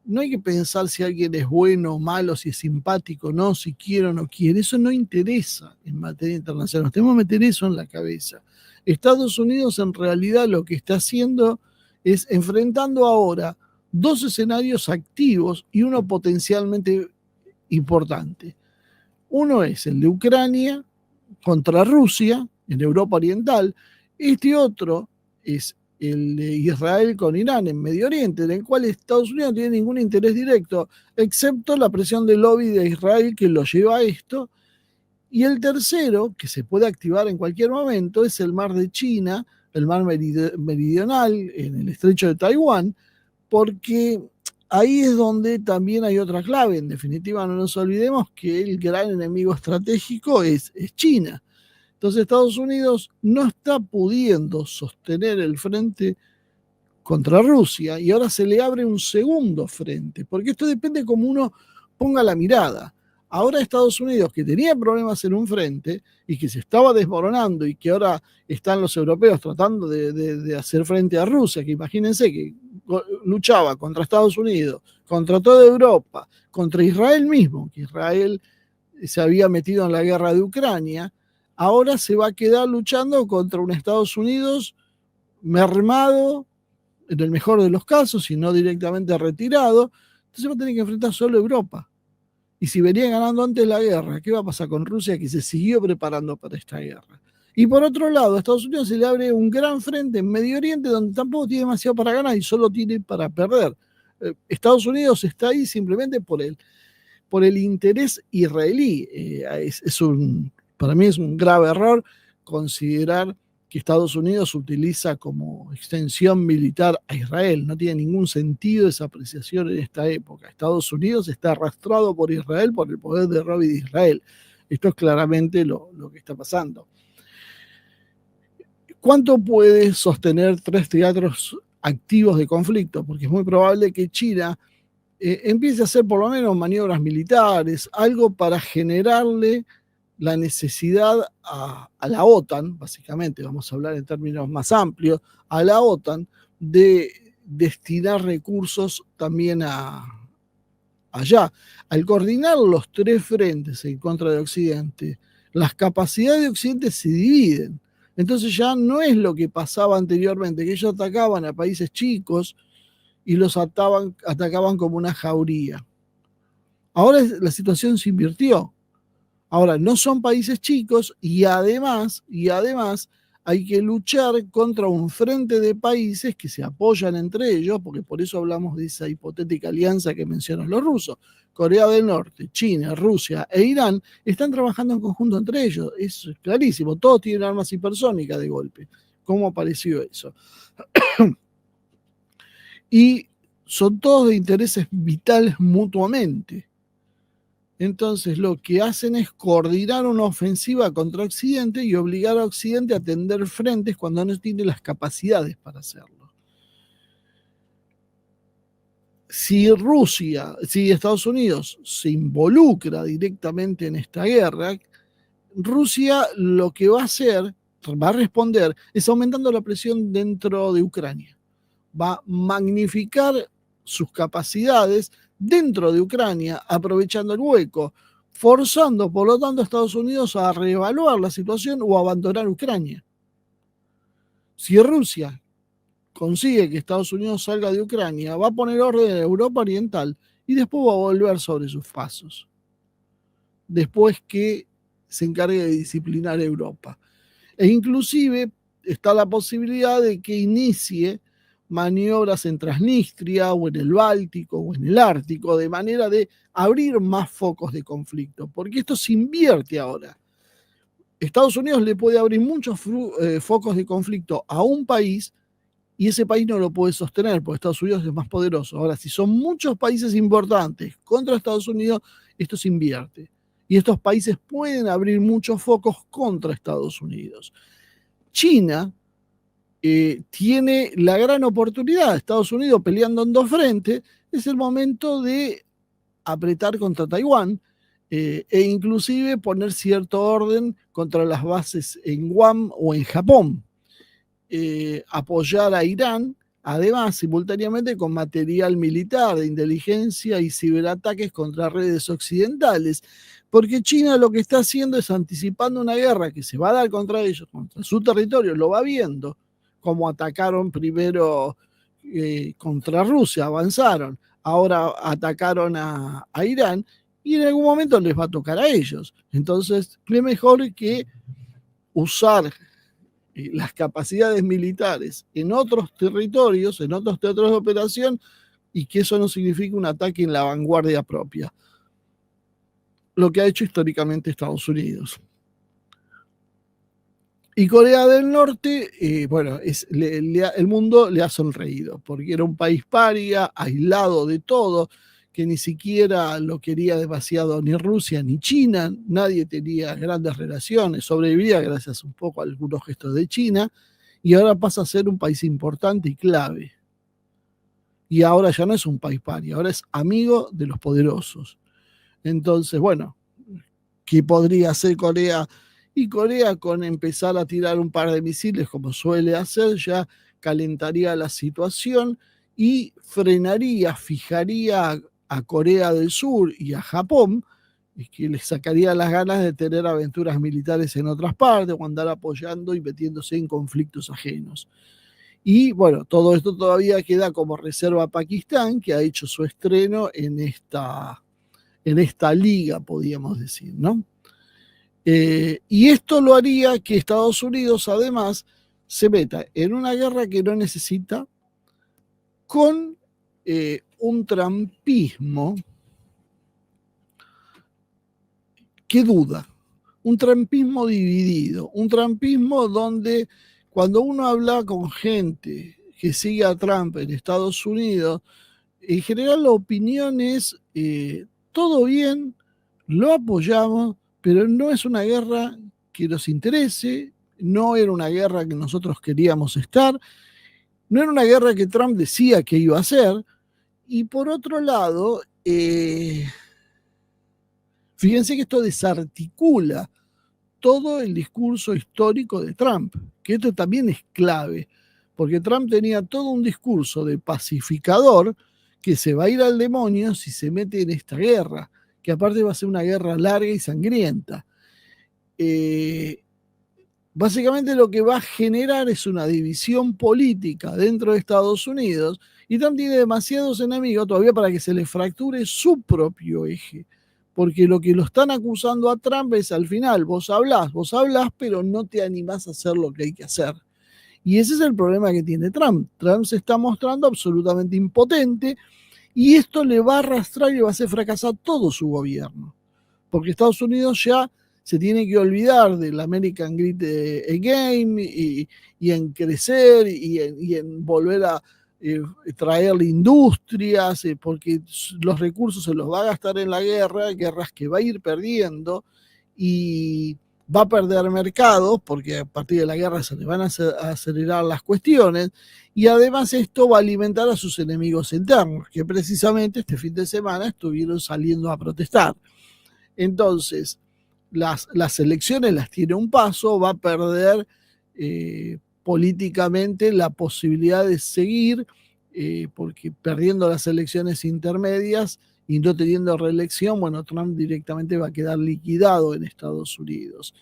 No hay que pensar si alguien es bueno o malo, si es simpático o no, si quiere o no quiere. Eso no interesa en materia internacional. Nos tenemos que meter eso en la cabeza. Estados Unidos en realidad lo que está haciendo es enfrentando ahora dos escenarios activos y uno potencialmente importante. Uno es el de Ucrania contra Rusia en Europa Oriental. Este otro es el de Israel con Irán en Medio Oriente, en el cual Estados Unidos no tiene ningún interés directo, excepto la presión del lobby de Israel que lo lleva a esto. Y el tercero, que se puede activar en cualquier momento, es el mar de China, el mar meridional, en el estrecho de Taiwán, porque ahí es donde también hay otra clave. En definitiva, no nos olvidemos que el gran enemigo estratégico es China. Entonces Estados Unidos no está pudiendo sostener el frente contra Rusia y ahora se le abre un segundo frente, porque esto depende cómo uno ponga la mirada. Ahora Estados Unidos, que tenía problemas en un frente y que se estaba desmoronando y que ahora están los europeos tratando de hacer frente a Rusia, que imagínense que luchaba contra Estados Unidos, contra toda Europa, contra Israel mismo, que Israel se había metido en la guerra de Ucrania, ahora se va a quedar luchando contra un Estados Unidos mermado, en el mejor de los casos, y no directamente retirado. Entonces va a tener que enfrentar solo Europa. Y si venía ganando antes la guerra, ¿qué va a pasar con Rusia, que se siguió preparando para esta guerra? Y por otro lado, a Estados Unidos se le abre un gran frente en Medio Oriente donde tampoco tiene demasiado para ganar y solo tiene para perder. Estados Unidos está ahí simplemente por el interés israelí. Para mí es un grave error considerar que Estados Unidos utiliza como extensión militar a Israel. No tiene ningún sentido esa apreciación en esta época. Estados Unidos está arrastrado por Israel, por el poder de Rabbi de Israel. Esto es claramente lo que está pasando. ¿Cuánto puede sostener 3 teatros activos de conflicto? Porque es muy probable que China empiece a hacer por lo menos maniobras militares, algo para generarle la necesidad a la OTAN, básicamente, vamos a hablar en términos más amplios, a la OTAN de destinar recursos también allá. Al coordinar los 3 frentes en contra de Occidente, las capacidades de Occidente se dividen. Entonces ya no es lo que pasaba anteriormente, que ellos atacaban a países chicos y los atacaban como una jauría. Ahora la situación se invirtió. Ahora, no son países chicos y además hay que luchar contra un frente de países que se apoyan entre ellos, porque por eso hablamos de esa hipotética alianza que mencionan los rusos. Corea del Norte, China, Rusia e Irán están trabajando en conjunto entre ellos. Es clarísimo, todos tienen armas hipersónicas de golpe. ¿Cómo apareció eso? Y son todos de intereses vitales mutuamente. Entonces lo que hacen es coordinar una ofensiva contra Occidente y obligar a Occidente a tender frentes cuando no tiene las capacidades para hacerlo. Si Estados Unidos se involucra directamente en esta guerra, Rusia lo que va a hacer, va a responder, es aumentando la presión dentro de Ucrania. Va a magnificar sus capacidades dentro de Ucrania, aprovechando el hueco, forzando, por lo tanto, a Estados Unidos a reevaluar la situación o abandonar Ucrania. Si Rusia consigue que Estados Unidos salga de Ucrania, va a poner orden en Europa Oriental y después va a volver sobre sus pasos. Después que se encargue de disciplinar Europa. E inclusive está la posibilidad de que inicie maniobras en Transnistria o en el Báltico o en el Ártico, de manera de abrir más focos de conflicto, porque esto se invierte ahora. Estados Unidos le puede abrir muchos focos de conflicto a un país y ese país no lo puede sostener porque Estados Unidos es más poderoso. Ahora, si son muchos países importantes contra Estados Unidos, esto se invierte. Y estos países pueden abrir muchos focos contra Estados Unidos. China tiene la gran oportunidad, Estados Unidos peleando en dos frentes, es el momento de apretar contra Taiwán e inclusive poner cierto orden contra las bases en Guam o en Japón. Apoyar a Irán, además, simultáneamente con material militar de inteligencia y ciberataques contra redes occidentales, porque China lo que está haciendo es anticipando una guerra que se va a dar contra ellos, contra su territorio, lo va viendo, como atacaron primero contra Rusia, avanzaron, ahora atacaron a Irán y en algún momento les va a tocar a ellos. Entonces, ¿qué mejor que usar las capacidades militares en otros territorios, en otros teatros de operación, y que eso no signifique un ataque en la vanguardia propia? Lo que ha hecho históricamente Estados Unidos. Y Corea del Norte, bueno, el mundo le ha sonreído, porque era un país paria, aislado de todo, que ni siquiera lo quería demasiado ni Rusia ni China, nadie tenía grandes relaciones, sobrevivía gracias un poco a algunos gestos de China, y ahora pasa a ser un país importante y clave. Y ahora ya no es un país paria, ahora es amigo de los poderosos. Entonces, bueno, ¿qué podría hacer Corea? Y Corea, con empezar a tirar un par de misiles, como suele hacer, ya calentaría la situación y frenaría, fijaría a Corea del Sur y a Japón, y que les sacaría las ganas de tener aventuras militares en otras partes o andar apoyando y metiéndose en conflictos ajenos. Y bueno, todo esto todavía queda como reserva a Pakistán, que ha hecho su estreno en esta liga, podríamos decir, ¿no? Y esto lo haría que Estados Unidos además se meta en una guerra que no necesita, con un trumpismo que duda, un trumpismo dividido, un trumpismo donde cuando uno habla con gente que sigue a Trump en Estados Unidos, en general la opinión es todo bien, lo apoyamos, pero no es una guerra que nos interese, no era una guerra que nosotros queríamos estar, no era una guerra que Trump decía que iba a hacer, y por otro lado, fíjense que esto desarticula todo el discurso histórico de Trump, que esto también es clave, porque Trump tenía todo un discurso de pacificador que se va a ir al demonio si se mete en esta guerra, que aparte va a ser una guerra larga y sangrienta. Básicamente lo que va a generar es una división política dentro de Estados Unidos, y Trump tiene demasiados enemigos todavía para que se le fracture su propio eje porque lo que lo están acusando a Trump es al final, vos hablás, pero no te animás a hacer lo que hay que hacer. Y ese es el problema que tiene Trump. Trump se está mostrando absolutamente impotente y esto le va a arrastrar y va a hacer fracasar todo su gobierno. Porque Estados Unidos ya se tiene que olvidar del American Great Game y en crecer y en volver a traerle industrias, porque los recursos se los va a gastar en la guerra, guerras que va a ir perdiendo y va a perder mercados porque a partir de la guerra se le van a acelerar las cuestiones y además esto va a alimentar a sus enemigos internos, que precisamente este fin de semana estuvieron saliendo a protestar. Entonces, las elecciones las tiene un paso, va a perder políticamente la posibilidad de seguir, porque perdiendo las elecciones intermedias y no teniendo reelección, bueno, Trump directamente va a quedar liquidado en Estados Unidos.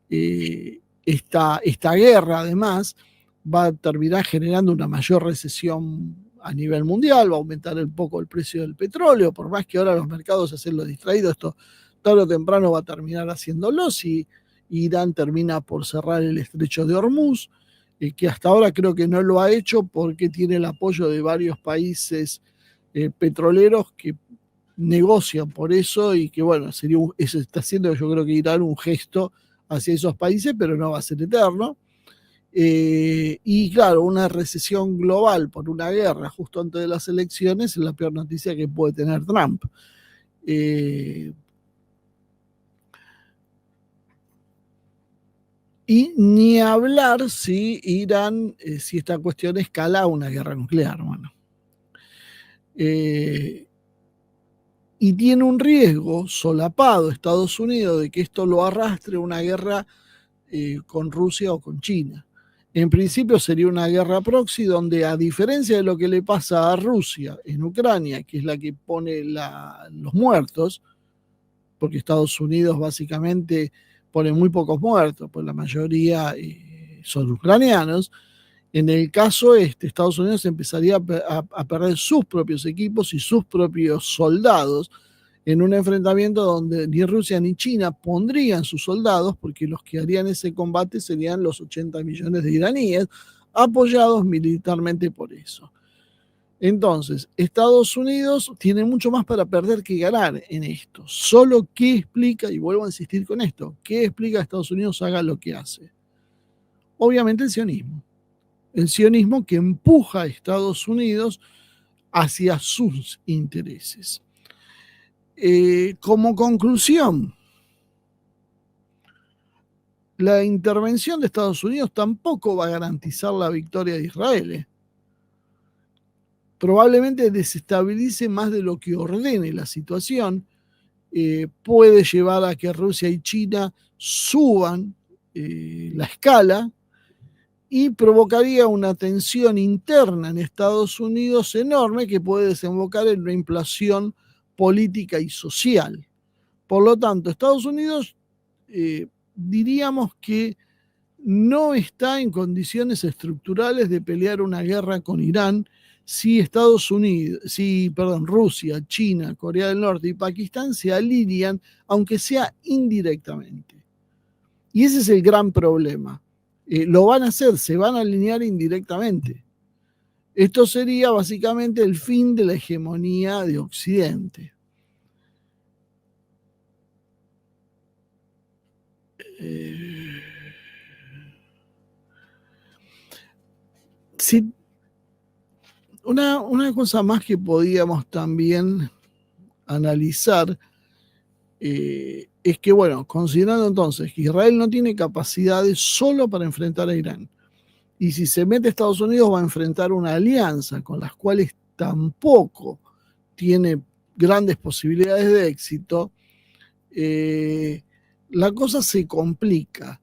Esta guerra, además, va a terminar generando una mayor recesión a nivel mundial, va a aumentar un poco el precio del petróleo, por más que ahora los mercados se hacen los distraídos, esto tarde o temprano va a terminar haciéndolo si Irán termina por cerrar el estrecho de Hormuz, que hasta ahora creo que no lo ha hecho porque tiene el apoyo de varios países petroleros que negocian por eso y que bueno, eso está haciendo yo creo que Irán un gesto hacia esos países, pero no va a ser eterno. Y claro, una recesión global por una guerra justo antes de las elecciones es la peor noticia que puede tener Trump. Y ni hablar si Irán, si esta cuestión escala a una guerra nuclear, bueno. Y tiene un riesgo solapado Estados Unidos de que esto lo arrastre a una guerra con Rusia o con China. En principio sería una guerra proxy donde, a diferencia de lo que le pasa a Rusia en Ucrania, que es la que pone los muertos, porque Estados Unidos básicamente pone muy pocos muertos, pues la mayoría son ucranianos. En el caso Estados Unidos empezaría a perder sus propios equipos y sus propios soldados en un enfrentamiento donde ni Rusia ni China pondrían sus soldados, porque los que harían ese combate serían los 80 millones de iraníes, apoyados militarmente por eso. Entonces, Estados Unidos tiene mucho más para perder que ganar en esto. Solo que explica, y vuelvo a insistir con esto, ¿qué explica que Estados Unidos haga lo que hace? Obviamente el sionismo. El sionismo que empuja a Estados Unidos hacia sus intereses. Como conclusión, la intervención de Estados Unidos tampoco va a garantizar la victoria de Israel. Probablemente desestabilice más de lo que ordene la situación, puede llevar a que Rusia y China suban la escala y provocaría una tensión interna en Estados Unidos enorme que puede desembocar en una inflación política y social. Por lo tanto, Estados Unidos diríamos que no está en condiciones estructurales de pelear una guerra con Irán si Rusia, China, Corea del Norte y Pakistán se alinean, aunque sea indirectamente. Y ese es el gran problema. Lo van a hacer, se van a alinear indirectamente. Esto sería básicamente el fin de la hegemonía de Occidente. Sí, una cosa más que podíamos también analizar es que, bueno, considerando entonces que Israel no tiene capacidades solo para enfrentar a Irán, y si se mete Estados Unidos va a enfrentar una alianza con las cuales tampoco tiene grandes posibilidades de éxito, la cosa se complica.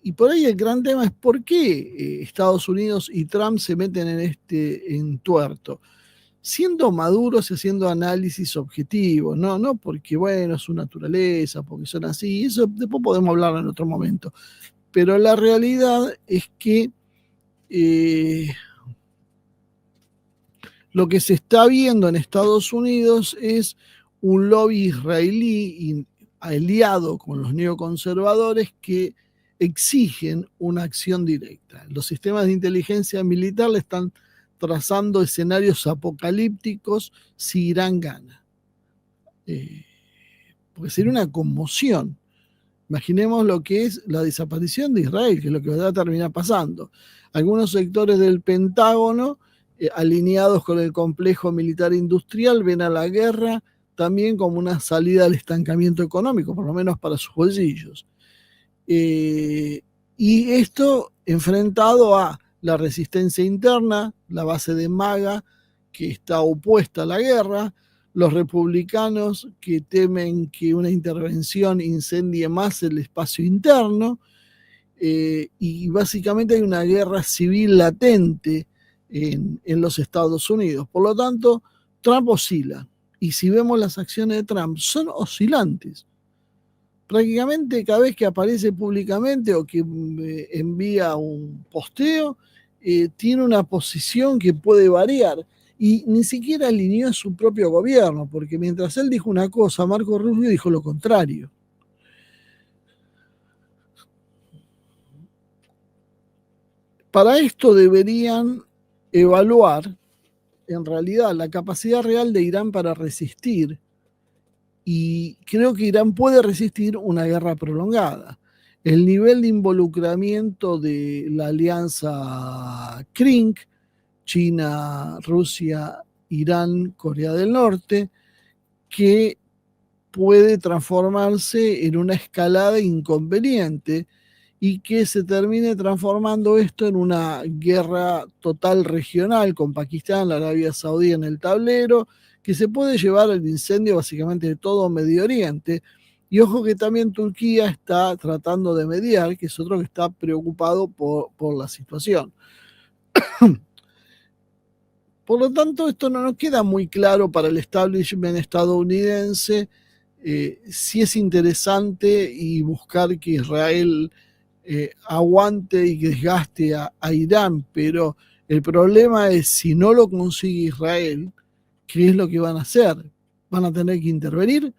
Y por ahí el gran tema es por qué Estados Unidos y Trump se meten en este entuerto, siendo maduros y haciendo análisis objetivos, no porque, bueno, es su naturaleza, porque son así, eso después podemos hablar en otro momento. Pero la realidad es que Lo que se está viendo en Estados Unidos es un lobby israelí aliado con los neoconservadores que exigen una acción directa. Los sistemas de inteligencia militar le están trazando escenarios apocalípticos si Irán gana. Porque sería una conmoción. Imaginemos lo que es la desaparición de Israel, que es lo que va a terminar pasando. Algunos sectores del Pentágono, alineados con el complejo militar industrial, ven a la guerra también como una salida al estancamiento económico, por lo menos para sus bolsillos. Y esto enfrentado a la resistencia interna, la base de MAGA, que está opuesta a la guerra, los republicanos que temen que una intervención incendie más el espacio interno, y básicamente hay una guerra civil latente en los Estados Unidos. Por lo tanto, Trump oscila. Y si vemos las acciones de Trump, son oscilantes. Prácticamente cada vez que aparece públicamente o que envía un posteo, tiene una posición que puede variar. Y ni siquiera alineó su propio gobierno, porque mientras él dijo una cosa, Marco Rubio dijo lo contrario. Para esto deberían evaluar, en realidad, la capacidad real de Irán para resistir. Y creo que Irán puede resistir una guerra prolongada. El nivel de involucramiento de la alianza CRINC, China, Rusia, Irán, Corea del Norte, que puede transformarse en una escalada inconveniente y que se termine transformando esto en una guerra total regional con Pakistán, la Arabia Saudí en el tablero, que se puede llevar al incendio básicamente de todo Medio Oriente. Y ojo que también Turquía está tratando de mediar, que es otro que está preocupado por la situación. Por lo tanto, esto no nos queda muy claro para el establishment estadounidense, si es interesante y buscar que Israel aguante y desgaste a Irán, pero el problema es si no lo consigue Israel, ¿qué es lo que van a hacer? ¿Van a tener que intervenir?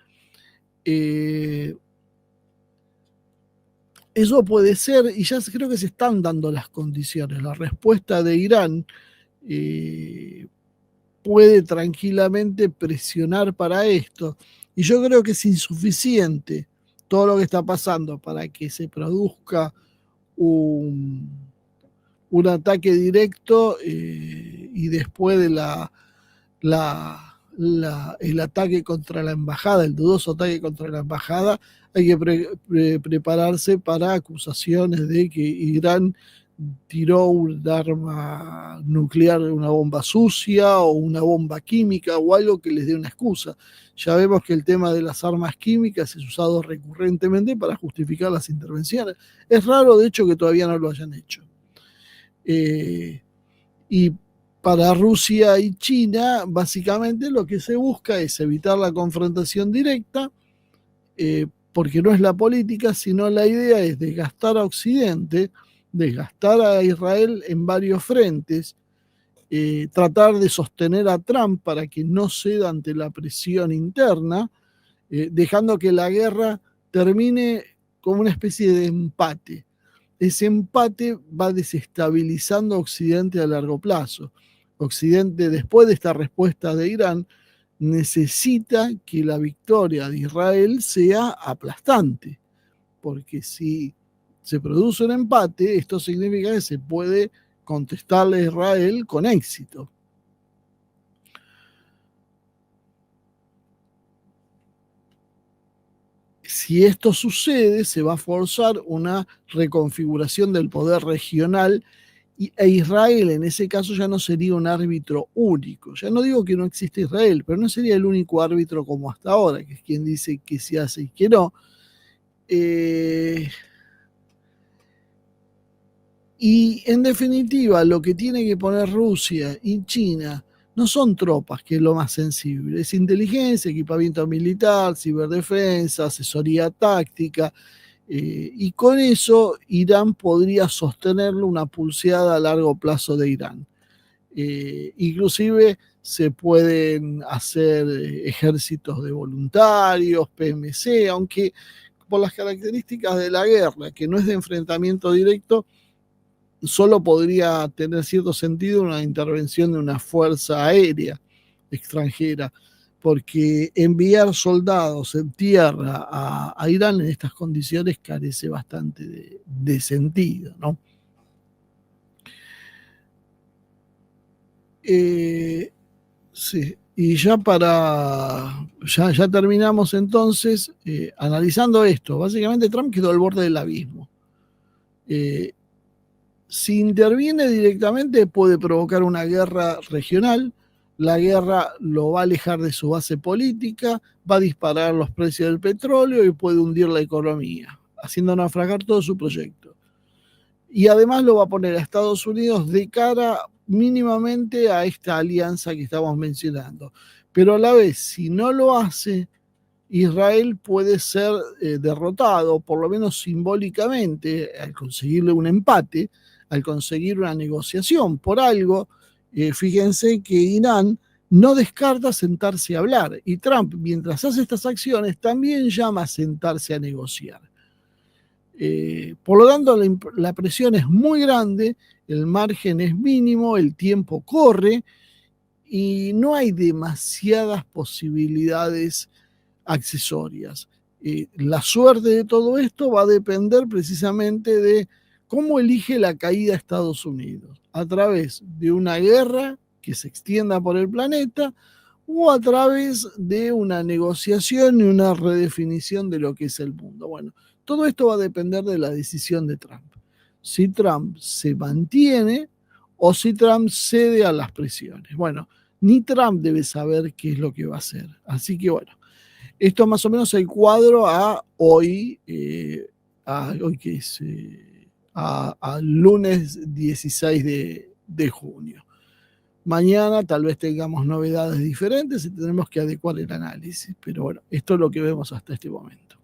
Eso puede ser, y ya creo que se están dando las condiciones. La respuesta de Irán puede tranquilamente presionar para esto. Y yo creo que es insuficiente todo lo que está pasando para que se produzca un ataque directo, y después de el ataque contra la embajada, el dudoso ataque contra la embajada, hay que prepararse para acusaciones de que Irán tiró un arma nuclear, una bomba sucia o una bomba química o algo que les dé una excusa. Ya vemos que el tema de las armas químicas es usado recurrentemente para justificar las intervenciones. Es raro, de hecho, que todavía no lo hayan hecho. Y para Rusia y China, básicamente lo que se busca es evitar la confrontación directa, porque no es la política, sino la idea es desgastar a Occidente, desgastar a Israel en varios frentes, tratar de sostener a Trump para que no ceda ante la presión interna, dejando que la guerra termine como una especie de empate. Ese empate va desestabilizando a Occidente a largo plazo. Occidente, después de esta respuesta de Irán, necesita que la victoria de Israel sea aplastante, porque si se produce un empate, esto significa que se puede contestarle a Israel con éxito. Si esto sucede, se va a forzar una reconfiguración del poder regional, e Israel en ese caso ya no sería un árbitro único. Ya no digo que no existe Israel, pero no sería el único árbitro como hasta ahora, que es quien dice que se hace y que no. Y en definitiva, lo que tiene que poner Rusia y China no son tropas, que es lo más sensible, es inteligencia, equipamiento militar, ciberdefensa, asesoría táctica, y con eso Irán podría sostenerlo una pulseada a largo plazo de Irán. Inclusive se pueden hacer ejércitos de voluntarios, PMC, aunque por las características de la guerra, que no es de enfrentamiento directo, solo podría tener cierto sentido una intervención de una fuerza aérea extranjera, porque enviar soldados en tierra a Irán en estas condiciones carece bastante de sentido, ¿no? Sí, y ya terminamos entonces analizando esto. Básicamente Trump quedó al borde del abismo. Eh, si interviene directamente puede provocar una guerra regional, la guerra lo va a alejar de su base política, va a disparar los precios del petróleo y puede hundir la economía, haciendo naufragar todo su proyecto. Y además lo va a poner a Estados Unidos de cara mínimamente a esta alianza que estamos mencionando. Pero a la vez, si no lo hace, Israel puede ser derrotado, por lo menos simbólicamente, al conseguirle un empate, al conseguir una negociación. Por algo, fíjense que Irán no descarta sentarse a hablar y Trump, mientras hace estas acciones, también llama a sentarse a negociar. Por lo tanto, la presión es muy grande, el margen es mínimo, el tiempo corre y no hay demasiadas posibilidades accesorias. La suerte de todo esto va a depender precisamente de cómo elige la caída Estados Unidos, a través de una guerra que se extienda por el planeta o a través de una negociación y una redefinición de lo que es el mundo. Bueno, todo esto va a depender de la decisión de Trump. Si Trump se mantiene o si Trump cede a las presiones. Bueno, ni Trump debe saber qué es lo que va a hacer. Así que bueno, esto es más o menos el cuadro a hoy, hoy que es a lunes 16 de junio. Mañana tal vez tengamos novedades diferentes y tenemos que adecuar el análisis, pero bueno, esto es lo que vemos hasta este momento.